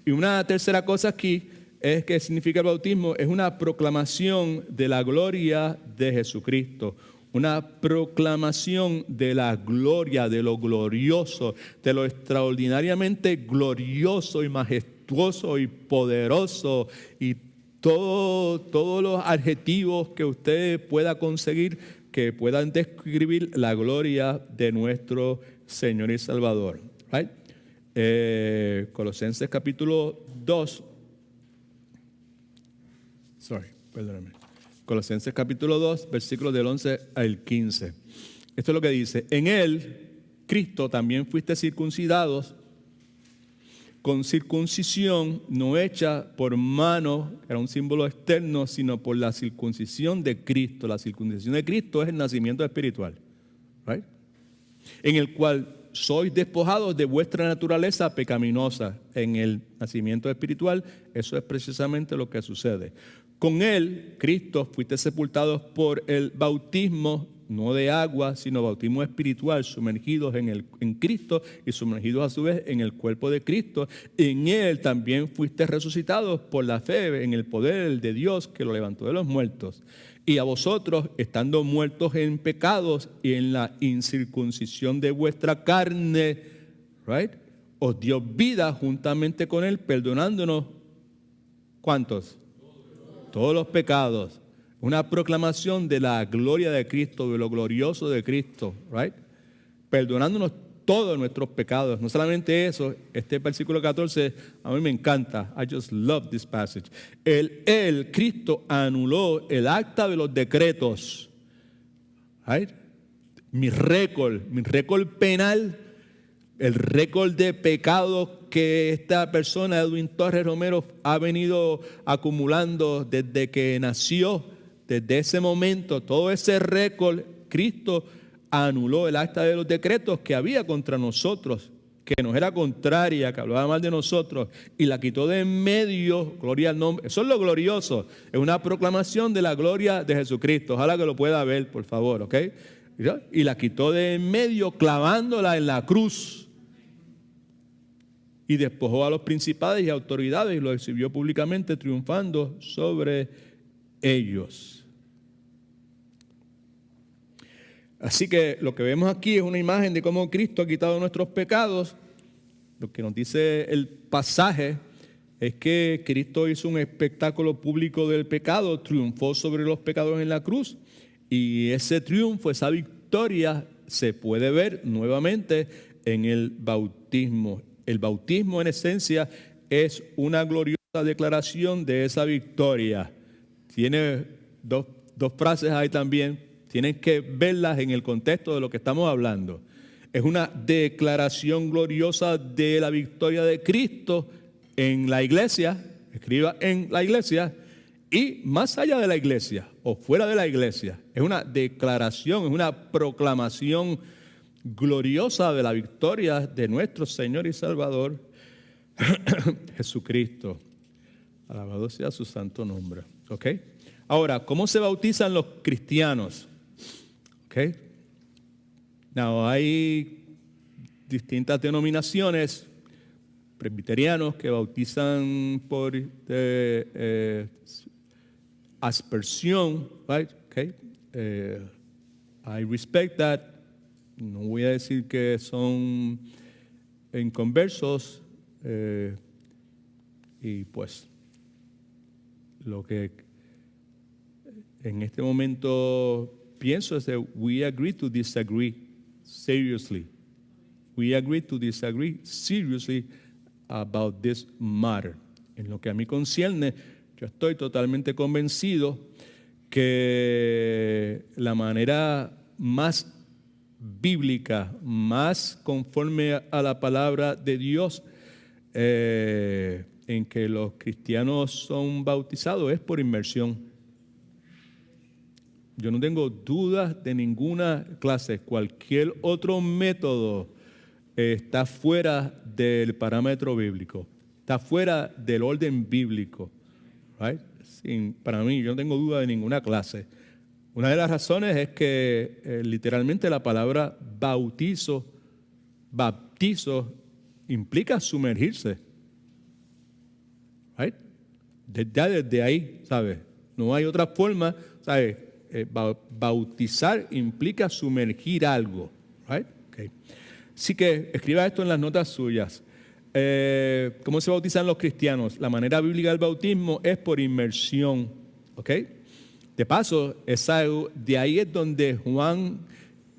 Y una tercera cosa aquí es que significa el bautismo, es una proclamación de la gloria de Jesucristo, una proclamación de la gloria, de lo glorioso, de lo extraordinariamente glorioso y majestuoso y poderoso y todos los adjetivos que usted pueda conseguir que puedan describir la gloria de nuestro Señor y Salvador. Right? Colosenses capítulo 2. Colosenses capítulo 2, versículos del 11 al 15. Esto es lo que dice: en Él, Cristo, también fuiste circuncidados con circuncisión no hecha por mano, que era un símbolo externo, sino por la circuncisión de Cristo. La circuncisión de Cristo es el nacimiento espiritual, right? En el cual sois despojados de vuestra naturaleza pecaminosa. En el nacimiento espiritual, eso es precisamente lo que sucede. Con Él, Cristo, fuiste sepultados por el bautismo, no de agua, sino bautismo espiritual, sumergidos en Cristo y sumergidos a su vez en el cuerpo de Cristo. En Él también fuiste resucitados por la fe en el poder de Dios que lo levantó de los muertos. Y a vosotros, estando muertos en pecados y en la incircuncisión de vuestra carne, right, os dio vida juntamente con Él, perdonándonos, ¿cuántos? Todos los pecados. Una proclamación de la gloria de Cristo, de lo glorioso de Cristo, right? Perdonándonos todos nuestros pecados. No solamente eso, este versículo 14 a mí me encanta. I just love this passage. Cristo anuló el acta de los decretos, right? Mi récord penal, el récord de pecado que esta persona, Edwin Torres Romero, ha venido acumulando desde que nació. Desde ese momento, todo ese récord, Cristo anuló el acta de los decretos que había contra nosotros, que nos era contraria, que hablaba mal de nosotros, y la quitó de en medio. Gloria al nombre. Eso es lo glorioso. Es una proclamación de la gloria de Jesucristo. Ojalá que lo pueda ver, por favor, ¿ok? Y la quitó de en medio, clavándola en la cruz. Y despojó a los principados y autoridades y los exhibió públicamente, triunfando sobre ellos. Así que lo que vemos aquí es una imagen de cómo Cristo ha quitado nuestros pecados. Lo que nos dice el pasaje es que Cristo hizo un espectáculo público del pecado, triunfó sobre los pecados en la cruz, y ese triunfo, esa victoria, se puede ver nuevamente en el bautismo. El bautismo, en esencia, es una gloriosa declaración de esa victoria. Tiene dos frases ahí también. Tienen que verlas en el contexto de lo que estamos hablando. Es una declaración gloriosa de la victoria de Cristo en la iglesia, escriba en la iglesia, y más allá de la iglesia o fuera de la iglesia. Es una declaración, es una proclamación gloriosa de la victoria de nuestro Señor y Salvador Jesucristo. Alabado sea su santo nombre. ¿Ok? Ahora, ¿cómo se bautizan los cristianos? Okay. Now, hay distintas denominaciones, presbiterianos que bautizan por aspersión, right? Okay. I respect that. No voy a decir que son inconversos, y pues lo que en este momento pienso es que we agree to disagree seriously. We agree to disagree seriously about this matter. En lo que a mí concierne, yo estoy totalmente convencido que la manera más bíblica, más conforme a la palabra de Dios, en que los cristianos son bautizados, es por inmersión. Yo no tengo dudas de ninguna clase. Cualquier otro método está fuera del parámetro bíblico, está fuera del orden bíblico. Right? Para mí, yo no tengo duda de ninguna clase. Una de las razones es que literalmente la palabra bautizo implica sumergirse. Right? Desde ahí, ¿sabes? No hay otra forma, ¿sabes? Bautizar implica sumergir algo. Right? Okay. Así que escriba esto en las notas suyas. ¿Cómo se bautizan los cristianos? La manera bíblica del bautismo es por inmersión. ¿Ok? De paso, de ahí es donde Juan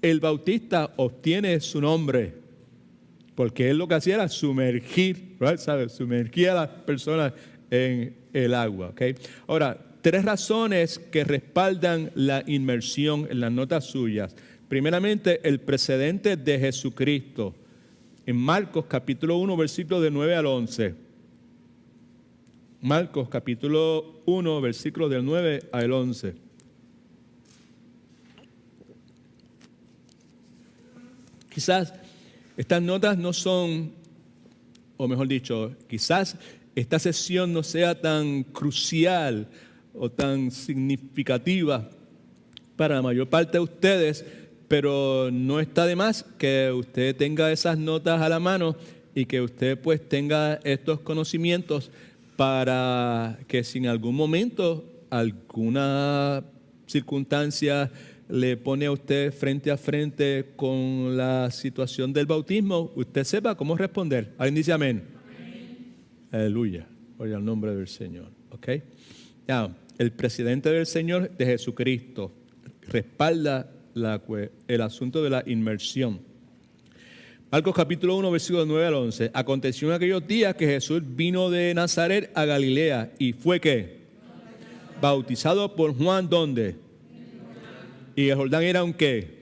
el Bautista obtiene su nombre, porque él lo que hacía era sumergir, right? ¿Sabes? Sumergir a las personas en el agua. ¿Okay? Ahora, 3 razones que respaldan la inmersión en las notas suyas. Primeramente, el precedente de Jesucristo. En Marcos capítulo 1, versículos del 9 al 11. Marcos capítulo 1, versículos del 9 al 11. Quizás estas notas no son, o mejor dicho, quizás esta sesión no sea tan crucial o tan significativa para la mayor parte de ustedes, pero no está de más que usted tenga esas notas a la mano y que usted pues tenga estos conocimientos para que si en algún momento alguna circunstancia le pone a usted frente a frente con la situación del bautismo, usted sepa cómo responder. ¿Alguien dice amén? Amén. Aleluya. Oye al nombre del Señor. ¿Ok? Now, el presidente del Señor de Jesucristo respalda el asunto de la inmersión. Marcos capítulo 1, versículos 9 al 11. Aconteció en aquellos días que Jesús vino de Nazaret a Galilea y fue ¿qué? Bautizado por Juan, ¿dónde? Y el Jordán era un ¿qué?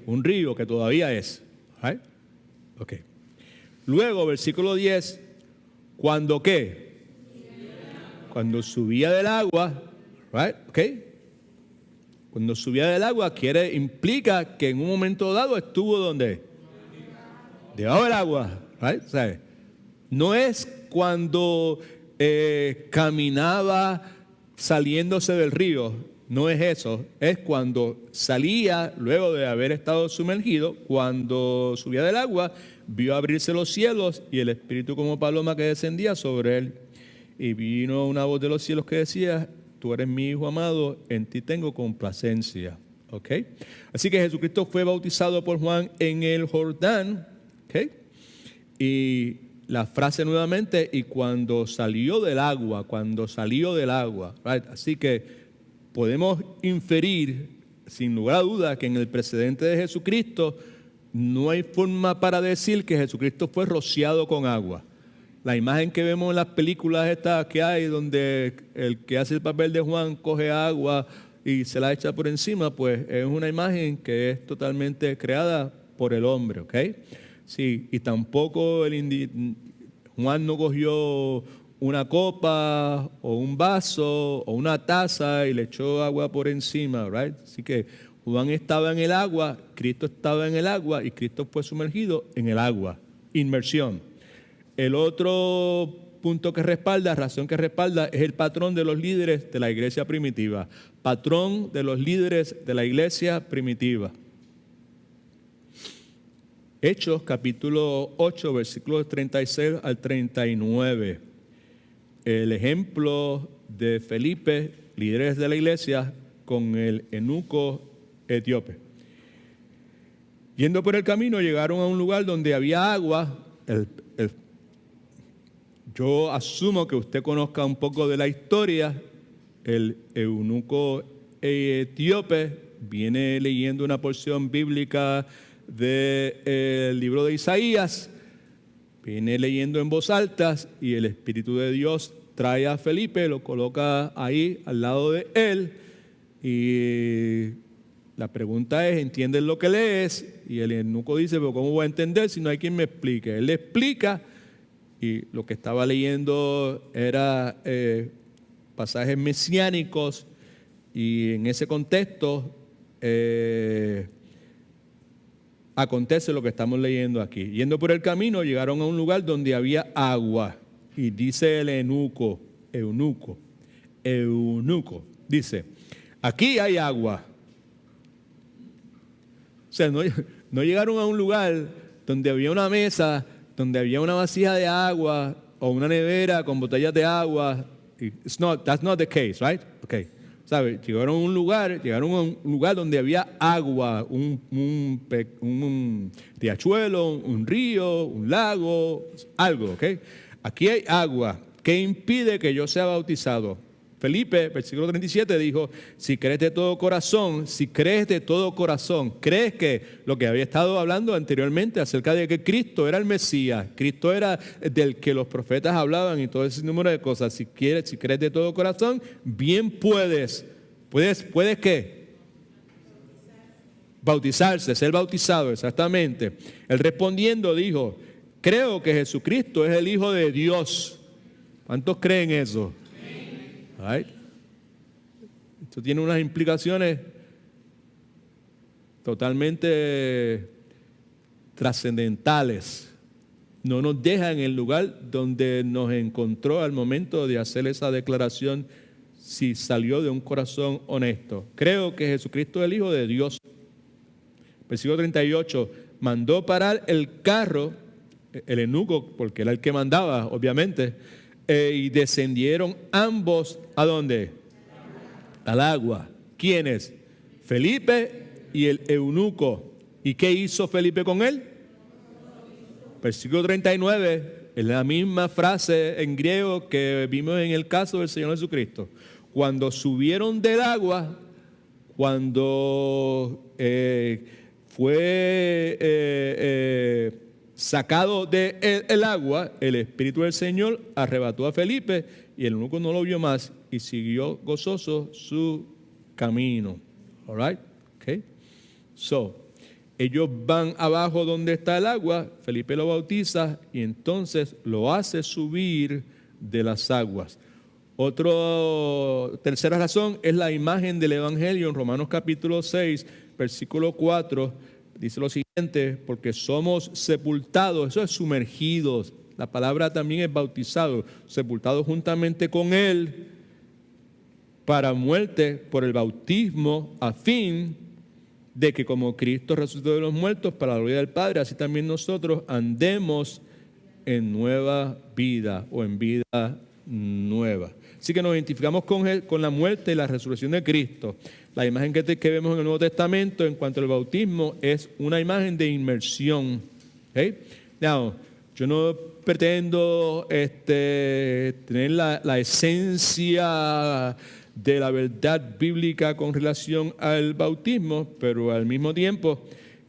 Un río que todavía es. ¿Right? Okay. Luego, versículo 10, ¿cuándo qué? Cuando subía del agua, right? Okay. Cuando subía del agua implica que en un momento dado estuvo ¿dónde? Debajo del agua, right? ¿Sabe? No es cuando caminaba saliéndose del río, no es eso, es cuando salía luego de haber estado sumergido, cuando subía del agua, vio abrirse los cielos y el Espíritu como paloma que descendía sobre él. Y vino una voz de los cielos que decía: tú eres mi Hijo amado, en ti tengo complacencia. ¿Okay? Así que Jesucristo fue bautizado por Juan en el Jordán. ¿Okay? Y la frase nuevamente, y cuando salió del agua, right? Así que podemos inferir sin lugar a duda que en el precedente de Jesucristo no hay forma para decir que Jesucristo fue rociado con agua. La imagen que vemos en las películas estas que hay, donde el que hace el papel de Juan coge agua y se la echa por encima, pues es una imagen que es totalmente creada por el hombre, ¿ok? Sí, y tampoco Juan no cogió una copa o un vaso o una taza y le echó agua por encima, right? Así que Juan estaba en el agua, Cristo estaba en el agua y Cristo fue sumergido en el agua. Inmersión. El otro punto que respalda, razón que respalda, es el patrón de los líderes de la iglesia primitiva. Patrón de los líderes de la iglesia primitiva. Hechos, capítulo 8, versículos 36 al 39. El ejemplo de Felipe, líderes de la iglesia, con el eunuco etíope. Yendo por el camino, llegaron a un lugar donde había agua. Yo asumo que usted conozca un poco de la historia. El eunuco etíope viene leyendo una porción bíblica del libro de Isaías, viene leyendo en voz alta y el Espíritu de Dios trae a Felipe, lo coloca ahí al lado de él y La pregunta es, ¿entiendes lo que lees? Y el eunuco dice, pero ¿cómo voy a entender si no hay quien me explique? Él le explica y lo que estaba leyendo era pasajes mesiánicos y en ese contexto acontece lo que estamos leyendo aquí. Yendo por el camino llegaron a un lugar donde había agua y dice el eunuco, dice, aquí hay agua. O sea, no llegaron a un lugar donde había una mesa, donde había una vasija de agua o una nevera con botellas de agua. That's not the case, right? Okay. ¿Sabe? Llegaron a un lugar donde había agua, un riachuelo, un río, un lago, algo, ¿ok? Aquí hay agua. ¿Qué impide que yo sea bautizado? Felipe, versículo 37, dijo, si crees de todo corazón, crees que lo que había estado hablando anteriormente acerca de que Cristo era el Mesías, Cristo era del que los profetas hablaban y todo ese número de cosas, si crees de todo corazón, bien puedes ¿qué? Bautizarse, ser bautizado, exactamente. Él respondiendo dijo, creo que Jesucristo es el Hijo de Dios. ¿Cuántos creen eso? Right. Esto tiene unas implicaciones totalmente trascendentales. No nos deja en el lugar donde nos encontró al momento de hacer esa declaración, si salió de un corazón honesto. Creo que Jesucristo es el Hijo de Dios. Versículo 38, mandó parar el carro, el eunuco, porque era el que mandaba, obviamente, y descendieron ambos, ¿a dónde? Al agua. ¿Quiénes? Felipe y el eunuco. ¿Y qué hizo Felipe con él? Versículo 39, es la misma frase en griego que vimos en el caso del Señor Jesucristo. Cuando subieron del agua, cuando fue sacado del agua, el Espíritu del Señor arrebató a Felipe y el eunuco no lo vio más y siguió gozoso su camino. All right? Okay. So, ellos van abajo donde está el agua, Felipe lo bautiza y entonces lo hace subir de las aguas. Tercera razón es la imagen del Evangelio en Romanos capítulo 6, versículo 4. Dice lo siguiente, porque somos sepultados, eso es sumergidos. La palabra también es bautizado, sepultados juntamente con Él para muerte por el bautismo, a fin de que como Cristo resucitó de los muertos para la gloria del Padre, así también nosotros andemos en nueva vida o en vida nueva. Así que nos identificamos con la muerte y la resurrección de Cristo. La imagen que vemos en el Nuevo Testamento en cuanto al bautismo es una imagen de inmersión. ¿Okay? Now, yo no pretendo tener la esencia de la verdad bíblica con relación al bautismo, pero al mismo tiempo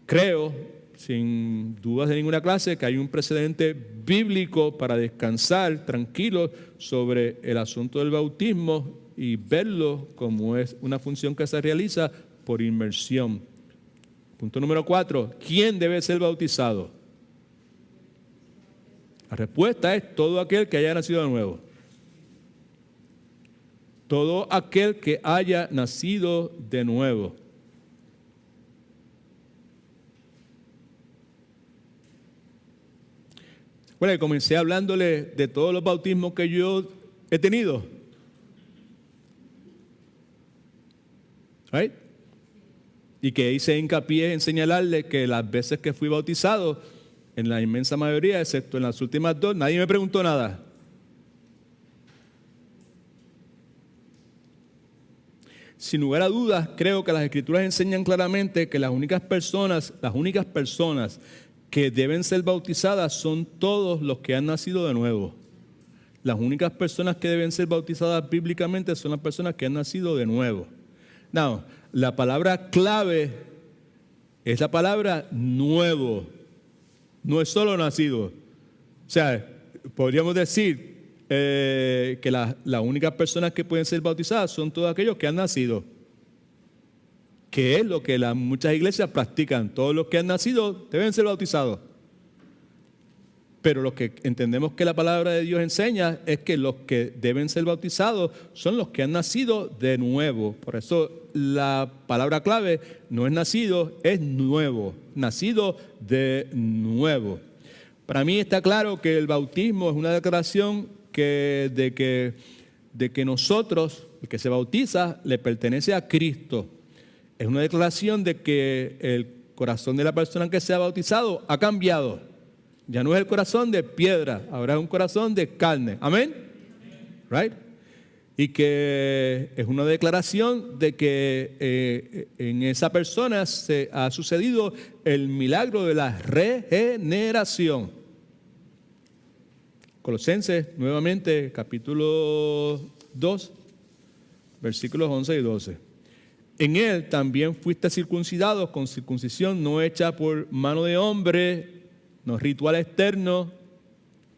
creo, sin dudas de ninguna clase, que hay un precedente bíblico para descansar tranquilos sobre el asunto del bautismo y verlo como es una función que se realiza por inmersión. Punto número 4, ¿quién debe ser bautizado? La respuesta es todo aquel que haya nacido de nuevo. Todo aquel que haya nacido de nuevo. Bueno, comencé hablándole de todos los bautismos que yo he tenido. Right? Y que hice hincapié en señalarle que las veces que fui bautizado, en la inmensa mayoría, excepto en las últimas 2, nadie me preguntó nada. Sin lugar a dudas, creo que las Escrituras enseñan claramente que las únicas personas que deben ser bautizadas son todos los que han nacido de nuevo. Las únicas personas que deben ser bautizadas bíblicamente son las personas que han nacido de nuevo. Now, la palabra clave es la palabra nuevo. No es solo nacido. O sea, podríamos decir que las únicas personas que pueden ser bautizadas son todos aquellos que han nacido. que es lo que muchas iglesias practican. Todos los que han nacido deben ser bautizados. Pero lo que entendemos que la palabra de Dios enseña es que los que deben ser bautizados son los que han nacido de nuevo. Por eso la palabra clave no es nacido, es nuevo. Nacido de nuevo. Para mí está claro que el bautismo es una declaración de que nosotros, el que se bautiza, le pertenece a Cristo. Es una declaración de que el corazón de la persona que se ha bautizado ha cambiado. Ya no es el corazón de piedra, ahora es un corazón de carne. Amén. Right? Y que es una declaración de que en esa persona se ha sucedido el milagro de la regeneración. Colosenses, nuevamente, capítulo 2, versículos 11 y 12. En él también fuiste circuncidados con circuncisión no hecha por mano de hombre, no ritual externo,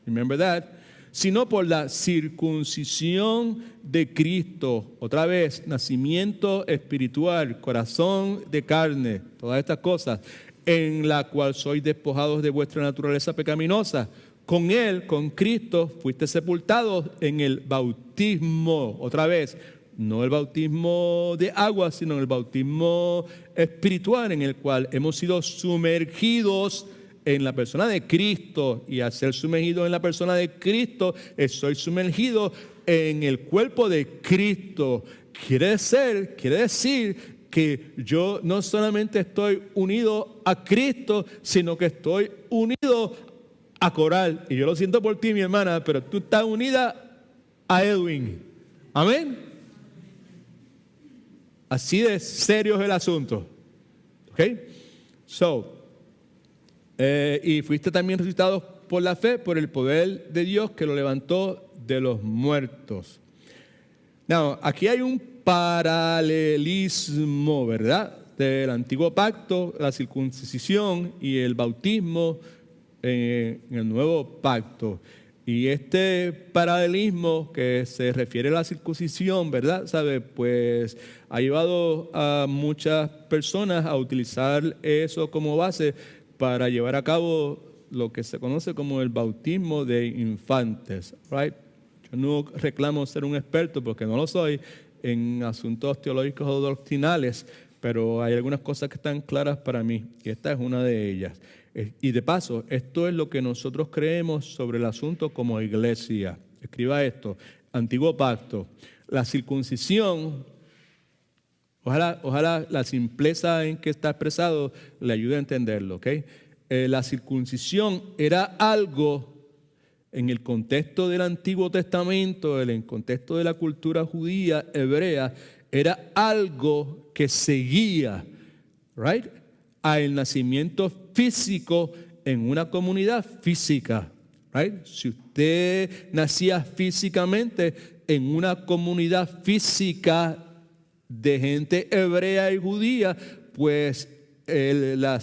remember that, sino por la circuncisión de Cristo. Otra vez, nacimiento espiritual, corazón de carne, todas estas cosas, en la cual sois despojados de vuestra naturaleza pecaminosa. Con Él, con Cristo, fuiste sepultados en el bautismo. Otra vez, no el bautismo de agua, sino el bautismo espiritual, en el cual hemos sido sumergidos en la persona de Cristo, y al ser sumergido en la persona de Cristo, soy sumergido en el cuerpo de Cristo. Quiere decir que yo no solamente estoy unido a Cristo, sino que estoy unido a Coral. Y yo lo siento por ti, mi hermana, pero tú estás unida a Edwin. Amén. Así de serio es el asunto. ¿Ok? Y fuiste también resucitados por la fe, por el poder de Dios que lo levantó de los muertos. Now, aquí hay un paralelismo, ¿verdad? Del antiguo pacto, la circuncisión y el bautismo en el nuevo pacto. Y este paralelismo que se refiere a la circuncisión, ¿verdad? ¿Sabe? Pues ha llevado a muchas personas a utilizar eso como base para llevar a cabo lo que se conoce como el bautismo de infantes, right? Yo no reclamo ser un experto porque no lo soy en asuntos teológicos o doctrinales, pero hay algunas cosas que están claras para mí y esta es una de ellas. Y de paso, esto es lo que nosotros creemos sobre el asunto como iglesia. Escriba esto: Antiguo Pacto, la circuncisión. Ojalá la simpleza en que está expresado le ayude a entenderlo, ¿ok? La circuncisión era algo en el contexto del Antiguo Testamento, en el contexto de la cultura judía, hebrea, era algo que seguía, right, al nacimiento físico en una comunidad física, right? Si usted nacía físicamente en una comunidad física de gente hebrea y judía, pues la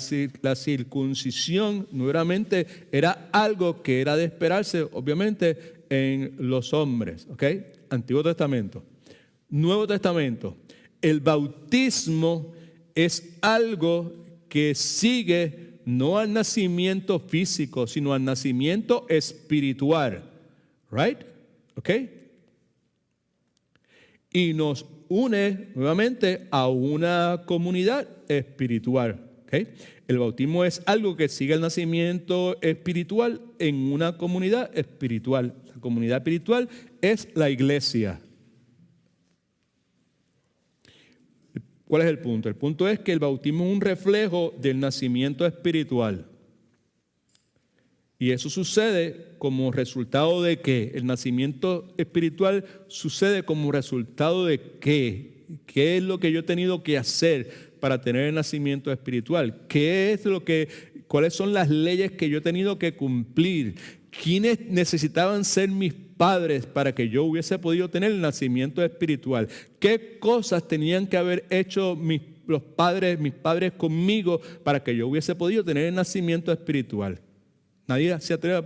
circuncisión nuevamente era algo que era de esperarse, obviamente, en los hombres, ¿ok? Antiguo Testamento. Nuevo Testamento. El bautismo es algo que sigue no al nacimiento físico, sino al nacimiento espiritual, right? ¿Ok? Y nos une nuevamente a una comunidad espiritual. ¿Okay? El bautismo es algo que sigue el nacimiento espiritual en una comunidad espiritual. La comunidad espiritual es la iglesia. ¿Cuál es el punto? El punto es que el bautismo es un reflejo del nacimiento espiritual. Y eso sucede como resultado de ¿qué? El nacimiento espiritual sucede como resultado de ¿qué? ¿Qué es lo que yo he tenido que hacer para tener el nacimiento espiritual? ¿Cuáles son las leyes que yo he tenido que cumplir? ¿Quiénes necesitaban ser mis padres para que yo hubiese podido tener el nacimiento espiritual? ¿Qué cosas tenían que haber hecho mis padres conmigo para que yo hubiese podido tener el nacimiento espiritual? Nadie se atreve a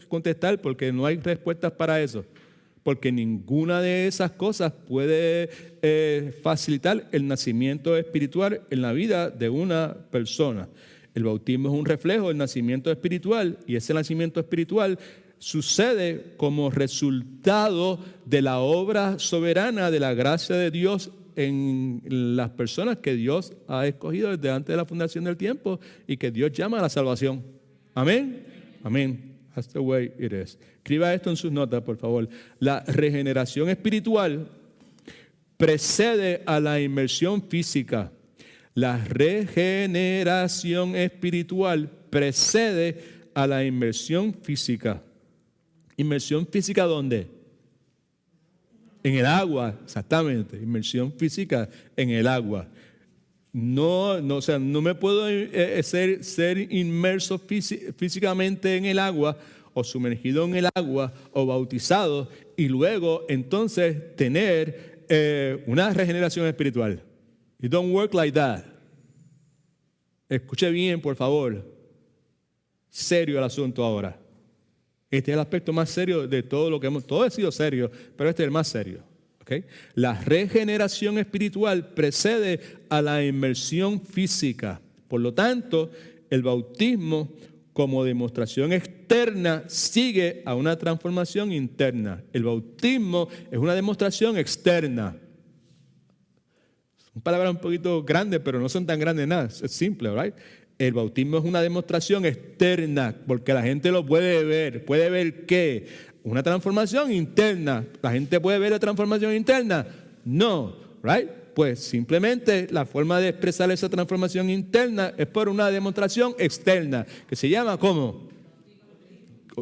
contestar porque no hay respuestas para eso. porque ninguna de esas cosas puede facilitar el nacimiento espiritual en la vida de una persona. El bautismo es un reflejo del nacimiento espiritual, y ese nacimiento espiritual sucede como resultado de la obra soberana de la gracia de Dios en las personas que Dios ha escogido desde antes de la fundación del tiempo y que Dios llama a la salvación. Amén. Amén. That's the way it is. Escriba esto en sus notas, por favor. La regeneración espiritual precede a la inmersión física. La regeneración espiritual precede a la inmersión física. ¿Inmersión física dónde? En el agua, exactamente. Inmersión física en el agua. No me puedo ser inmerso físicamente en el agua, o sumergido en el agua, o bautizado, y luego entonces tener una regeneración espiritual. It don't work like that. Escuche bien, por favor. Serio el asunto ahora. Este es el aspecto más serio de todo lo que todo ha sido serio, pero este es el más serio. ¿Okay? La regeneración espiritual precede a la inmersión física. Por lo tanto, el bautismo como demostración externa sigue a una transformación interna. El bautismo es una demostración externa. Son palabras un poquito grandes, pero no son tan grandes nada. Es simple, ¿right? El bautismo es una demostración externa, porque la gente lo puede ver. ¿Puede ver qué? Una transformación interna. ¿La gente puede ver la transformación interna? No, ¿right? Pues simplemente la forma de expresar esa transformación interna es por una demostración externa, que se llama ¿cómo?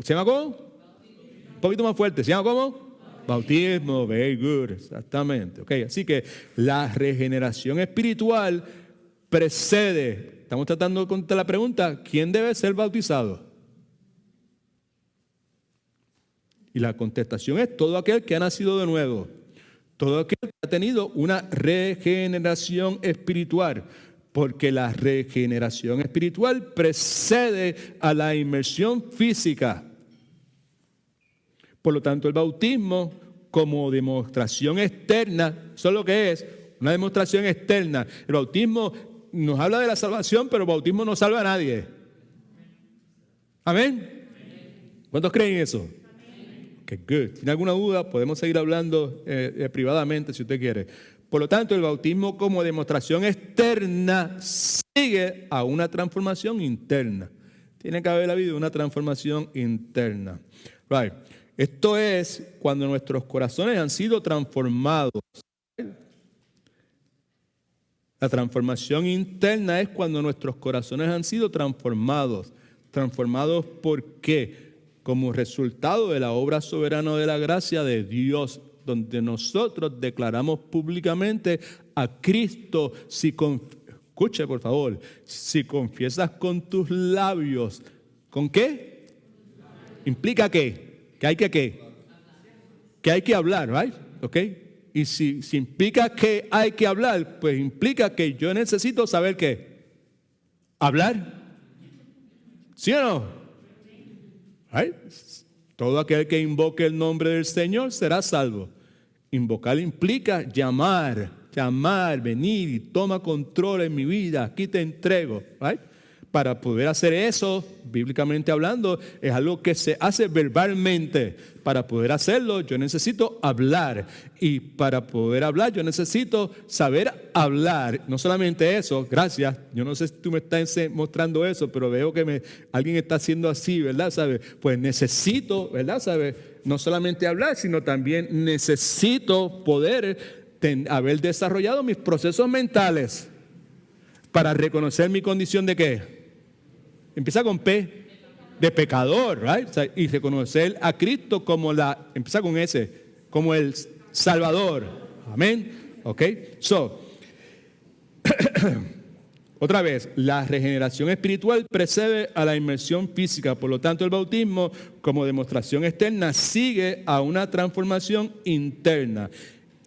¿Se llama cómo? Un poquito más fuerte. ¿Se llama cómo? Bautismo. Very good. Exactamente. Okay. Así que la regeneración espiritual precede. Estamos tratando de contestar la pregunta, ¿quién debe ser bautizado? Y la contestación es todo aquel que ha nacido de nuevo. Todo aquel que ha tenido una regeneración espiritual. Porque la regeneración espiritual precede a la inmersión física. Por lo tanto, el bautismo como demostración externa, eso es lo que es, una demostración externa. El bautismo nos habla de la salvación, pero el bautismo no salva a nadie. ¿Amén? ¿Cuántos creen eso? Okay, good. Si tiene alguna duda, podemos seguir hablando privadamente si usted quiere. Por lo tanto, el bautismo como demostración externa sigue a una transformación interna. Tiene que haber habido una transformación interna. Right. Esto es cuando nuestros corazones han sido transformados. La transformación interna es cuando nuestros corazones han sido transformados. ¿Transformados por qué? Como resultado de la obra soberana de la gracia de Dios, donde nosotros declaramos públicamente a Cristo. Escuche por favor, si confiesas con tus labios, ¿con qué? ¿Implica qué? ¿Que hay que qué? Que hay que hablar, ¿right? ¿Ok? Y si implica que hay que hablar, pues implica que yo necesito saber qué. ¿Hablar? ¿Sí o no? ¿Right? Todo aquel que invoque el nombre del Señor será salvo. Invocar implica llamar, venir y toma control en mi vida. Aquí te entrego, ¿right? Para poder hacer eso, bíblicamente hablando, es algo que se hace verbalmente. Para poder hacerlo, yo necesito hablar. Y para poder hablar, yo necesito saber hablar. No solamente eso, gracias. Yo no sé si tú me estás mostrando eso, pero veo que alguien está haciendo así, ¿verdad? ¿Sabe? Pues necesito, ¿verdad? ¿Sabe? No solamente hablar, sino también necesito poder haber desarrollado mis procesos mentales para reconocer mi condición de ¿qué? Empieza con P, de pecador, right? O sea, y reconocer a Cristo como empieza con S, como el Salvador. Amén. Ok. Otra vez, la regeneración espiritual precede a la inmersión física. Por lo tanto, el bautismo como demostración externa sigue a una transformación interna.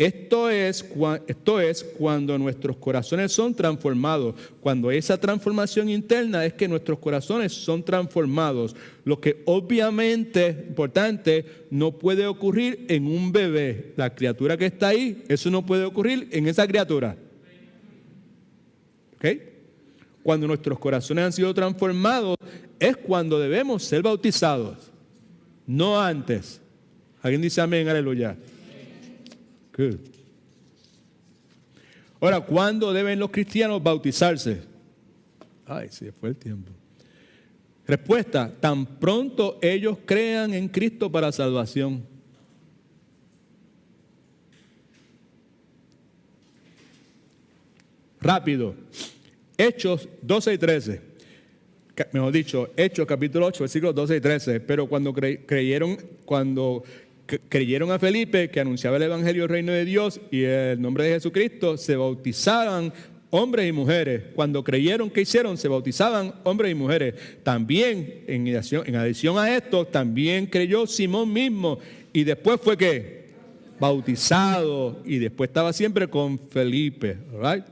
Esto es cuando nuestros corazones son transformados. Cuando esa transformación interna es que nuestros corazones son transformados. Lo que obviamente, importante, no puede ocurrir en un bebé. La criatura que está ahí, eso no puede ocurrir en esa criatura. ¿Ok? Cuando nuestros corazones han sido transformados es cuando debemos ser bautizados. No antes. ¿Alguien dice amén? Aleluya. Good. Ahora, ¿cuándo deben los cristianos bautizarse? Ay, se fue el tiempo. Respuesta: tan pronto ellos crean en Cristo para salvación. Rápido. Hechos 12 y 13. Mejor dicho, Hechos capítulo 8, versículos 12 y 13. Pero cuando creyeron a Felipe, que anunciaba el evangelio del reino de Dios y el nombre de Jesucristo, se bautizaban hombres y mujeres. Cuando creyeron, ¿qué hicieron? Se bautizaban hombres y mujeres. También, en adición a esto, también creyó Simón mismo. Y después fue ¿qué? Bautizado. Y después estaba siempre con Felipe. ¿Right?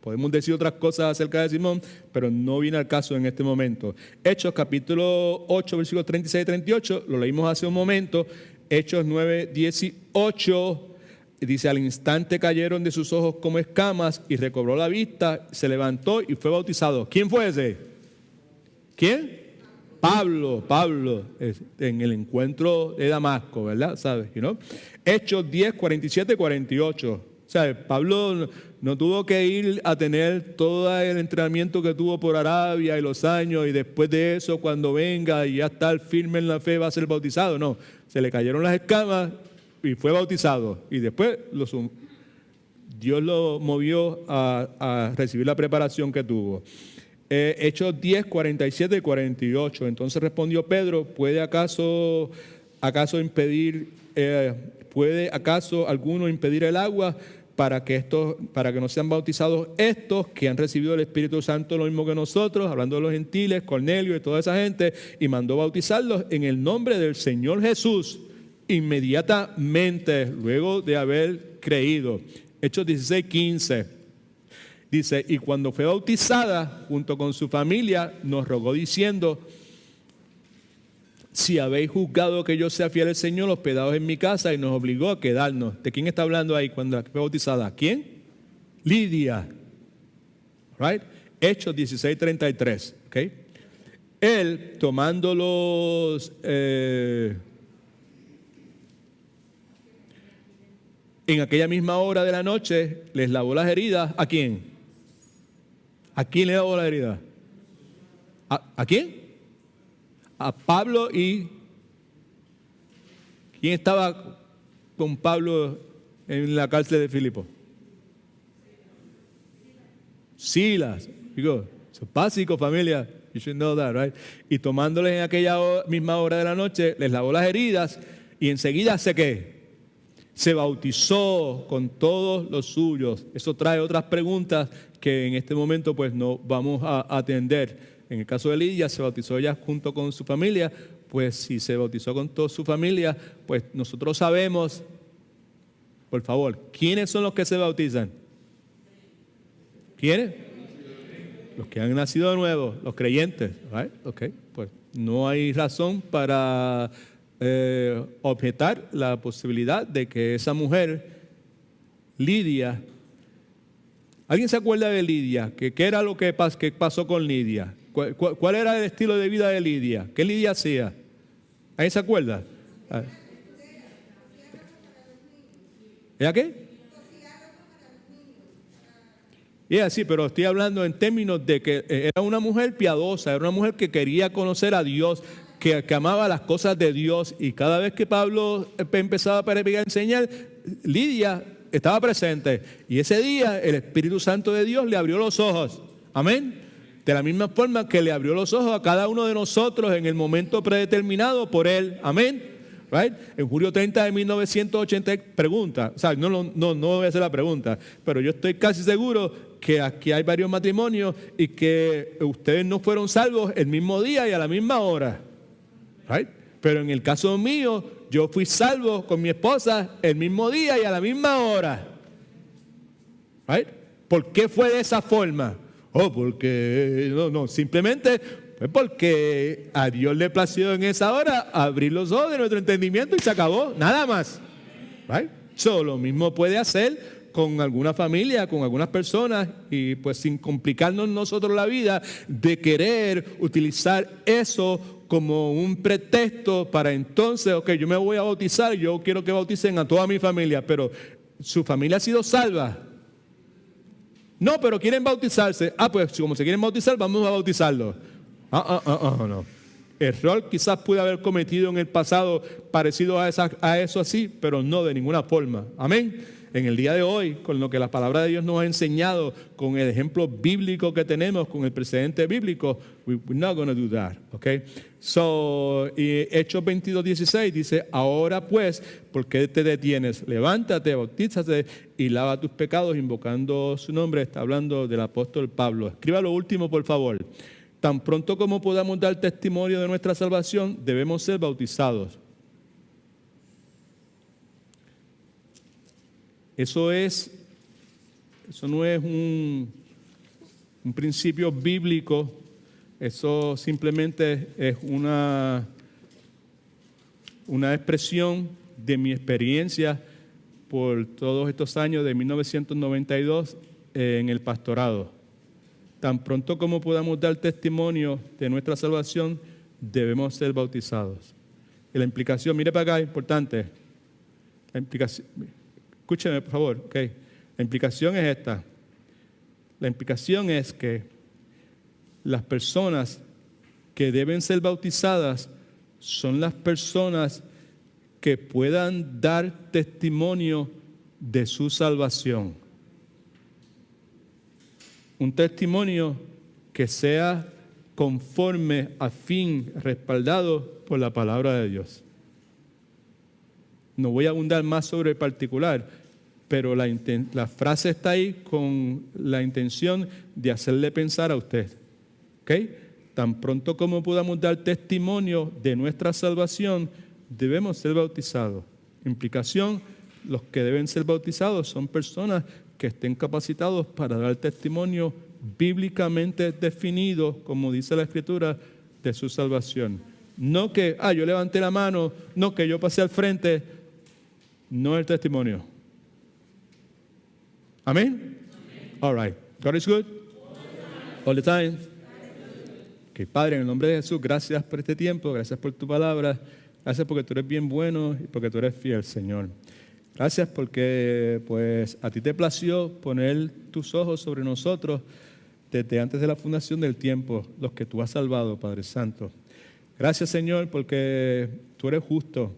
Podemos decir otras cosas acerca de Simón, pero no viene al caso en este momento. Hechos capítulo 8, versículos 36 y 38, lo leímos hace un momento. Hechos 9, 18, dice: al instante cayeron de sus ojos como escamas y recobró la vista, se levantó y fue bautizado. ¿Quién fue ese? ¿Quién? Pablo, en el encuentro de Damasco, ¿verdad? ¿Sabes? Hechos 10, 47 y 48. O sea, Pablo no tuvo que ir a tener todo el entrenamiento que tuvo por Arabia y los años, y después de eso, cuando venga y ya está firme en la fe, va a ser bautizado. No, se le cayeron las escamas y fue bautizado. Y después Dios lo movió a recibir la preparación que tuvo. Hechos 10, 47 y 48. Entonces respondió Pedro: ¿puede acaso alguno impedir el agua para que no sean bautizados estos que han recibido el Espíritu Santo lo mismo que nosotros? Hablando de los gentiles, Cornelio y toda esa gente, y mandó bautizarlos en el nombre del Señor Jesús inmediatamente, luego de haber creído. Hechos 16, 15. Dice: y cuando fue bautizada junto con su familia, nos rogó diciendo: si habéis juzgado que yo sea fiel al Señor, hospedados en mi casa, y nos obligó a quedarnos. ¿De quién está hablando ahí cuando fue bautizada? ¿Quién? Lidia. Right? Hechos 16, 33. Okay. Él, tomándolos en aquella misma hora de la noche, les lavó las heridas. ¿A quién? ¿A quién le lavó las heridas? ¿A quién? A Pablo. ¿Y quién estaba con Pablo en la cárcel de Filipo? Silas. Digo, eso es básico, familia. You should know that, right? Y tomándoles en aquella misma hora de la noche, les lavó las heridas y enseguida se bautizó con todos los suyos. Eso trae otras preguntas que en este momento pues no vamos a atender. En el caso de Lidia, se bautizó ella junto con su familia. Pues si se bautizó con toda su familia, pues nosotros sabemos, por favor, ¿quiénes son los que se bautizan? ¿Quiénes? Los que han nacido de nuevo, los creyentes. Right? Okay. Pues no hay razón para objetar la posibilidad de que esa mujer, Lidia, ¿alguien se acuerda de Lidia? ¿Qué era lo que pasó con Lidia? ¿Cuál era el estilo de vida de Lidia? ¿Qué Lidia hacía? ¿Alguien se acuerda? ¿Ella qué? Sí, pero estoy hablando en términos de que era una mujer piadosa, era una mujer que quería conocer a Dios, que amaba las cosas de Dios, y cada vez que Pablo empezaba a predicar y enseñar, Lidia estaba presente, y ese día el Espíritu Santo de Dios le abrió los ojos. Amén. De la misma forma que le abrió los ojos a cada uno de nosotros en el momento predeterminado por Él. Amén. Right? En julio 30 de 1980, pregunta, o sea, no voy a hacer la pregunta, pero yo estoy casi seguro que aquí hay varios matrimonios y que ustedes no fueron salvos el mismo día y a la misma hora. Right? Pero en el caso mío, yo fui salvo con mi esposa el mismo día y a la misma hora. Right? ¿Por qué fue de esa forma? Porque no, simplemente fue porque a Dios le plació en esa hora abrir los ojos de nuestro entendimiento y se acabó, nada más. Right? Lo mismo puede hacer con alguna familia, con algunas personas, y pues sin complicarnos nosotros la vida de querer utilizar eso como un pretexto para entonces, ok, yo me voy a bautizar, yo quiero que bauticen a toda mi familia, pero ¿su familia ha sido salva? No, pero quieren bautizarse. Pues como se quieren bautizar, vamos a bautizarlos. No. Error quizás pude haber cometido en el pasado parecido a eso así, pero no de ninguna forma. Amén. En el día de hoy, con lo que la palabra de Dios nos ha enseñado, con el ejemplo bíblico que tenemos, con el precedente bíblico, we're not going to do that, okay? Hechos 22:16 dice, ahora pues, ¿por qué te detienes? Levántate, bautízate y lava tus pecados invocando su nombre. Está hablando del apóstol Pablo. Escriba lo último, por favor. Tan pronto como podamos dar testimonio de nuestra salvación, debemos ser bautizados. Eso no es un principio bíblico, eso simplemente es una expresión de mi experiencia por todos estos años de 1992 en el pastorado. Tan pronto como podamos dar testimonio de nuestra salvación, debemos ser bautizados. Y la implicación, mire para acá, importante, la implicación. Escúcheme, por favor, okay. La implicación es esta. La implicación es que las personas que deben ser bautizadas son las personas que puedan dar testimonio de su salvación. Un testimonio que sea conforme, afín, respaldado por la palabra de Dios. No voy a abundar más sobre el particular, pero la frase está ahí con la intención de hacerle pensar a usted. ¿Okay? Tan pronto como podamos dar testimonio de nuestra salvación, debemos ser bautizados. Implicación, los que deben ser bautizados son personas que estén capacitados para dar testimonio bíblicamente definido, como dice la Escritura, de su salvación. No que, yo levanté la mano, no que yo pasé al frente. No el testimonio. Amén. All right. God is good. All the time. Okay, Padre, en el nombre de Jesús, gracias por este tiempo, gracias por tu palabra, gracias porque tú eres bien bueno y porque tú eres fiel, Señor. Gracias porque pues a ti te plació poner tus ojos sobre nosotros desde antes de la fundación del tiempo, los que tú has salvado, Padre Santo. Gracias, Señor, porque tú eres justo.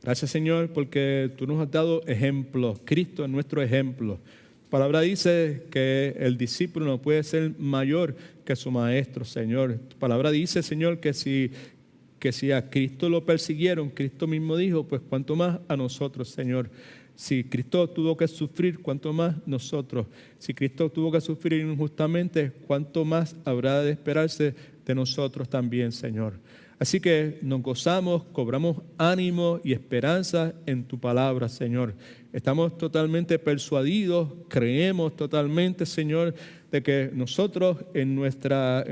Gracias, Señor, porque tú nos has dado ejemplos. Cristo es nuestro ejemplo. Tu palabra dice que el discípulo no puede ser mayor que su maestro, Señor. Tu palabra dice, Señor, que si a Cristo lo persiguieron, Cristo mismo dijo, pues cuánto más a nosotros, Señor. Si Cristo tuvo que sufrir, cuánto más nosotros. Si Cristo tuvo que sufrir injustamente, cuánto más habrá de esperarse de nosotros también, Señor. Así que nos gozamos, cobramos ánimo y esperanza en tu palabra, Señor. Estamos totalmente persuadidos, creemos totalmente, Señor, de que nosotros en nuestra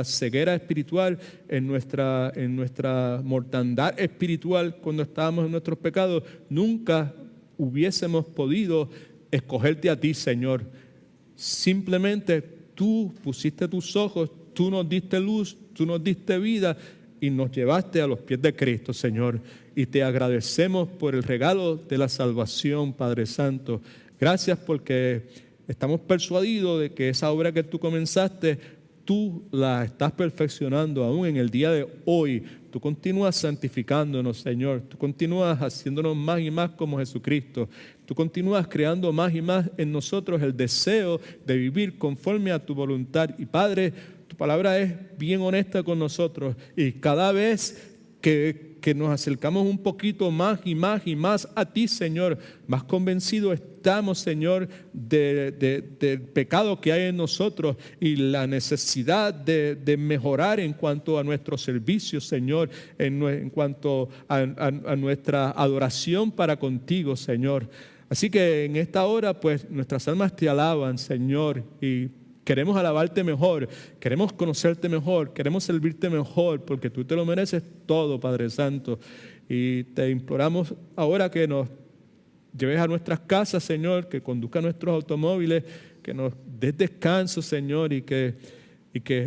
ceguera espiritual, en nuestra mortandad espiritual, cuando estábamos en nuestros pecados, nunca hubiésemos podido escogerte a ti, Señor. Simplemente tú pusiste tus ojos, tú nos diste luz, tú nos diste vida, y nos llevaste a los pies de Cristo, Señor. Y te agradecemos por el regalo de la salvación, Padre Santo. Gracias porque estamos persuadidos de que esa obra que tú comenzaste, tú la estás perfeccionando aún en el día de hoy. Tú continúas santificándonos, Señor. Tú continúas haciéndonos más y más como Jesucristo. Tú continúas creando más y más en nosotros el deseo de vivir conforme a tu voluntad. Y Padre, tu palabra es bien honesta con nosotros y cada vez que que nos acercamos un poquito más y más y más a ti, Señor, más convencidos estamos, Señor, del pecado que hay en nosotros y la necesidad de mejorar en cuanto a nuestro servicio, Señor, en cuanto a nuestra adoración para contigo, Señor. Así que en esta hora, pues, nuestras almas te alaban, Señor, y queremos alabarte mejor, queremos conocerte mejor, queremos servirte mejor, porque tú te lo mereces todo, Padre Santo. Y te imploramos ahora que nos lleves a nuestras casas, Señor, que conduzca nuestros automóviles, que nos des descanso, Señor, y que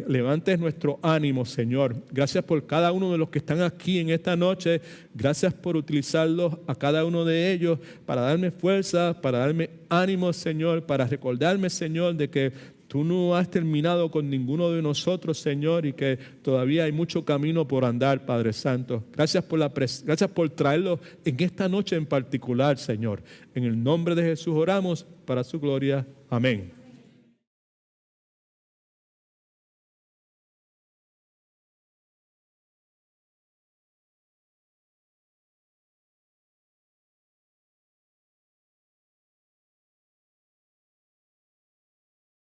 levantes nuestro ánimo, Señor. Gracias por cada uno de los que están aquí en esta noche. Gracias por utilizarlos a cada uno de ellos para darme fuerza, para darme ánimo, Señor, para recordarme, Señor, de que tú no has terminado con ninguno de nosotros, Señor, y que todavía hay mucho camino por andar, Padre Santo. Gracias por traerlo en esta noche en particular, Señor. En el nombre de Jesús oramos para su gloria. Amén.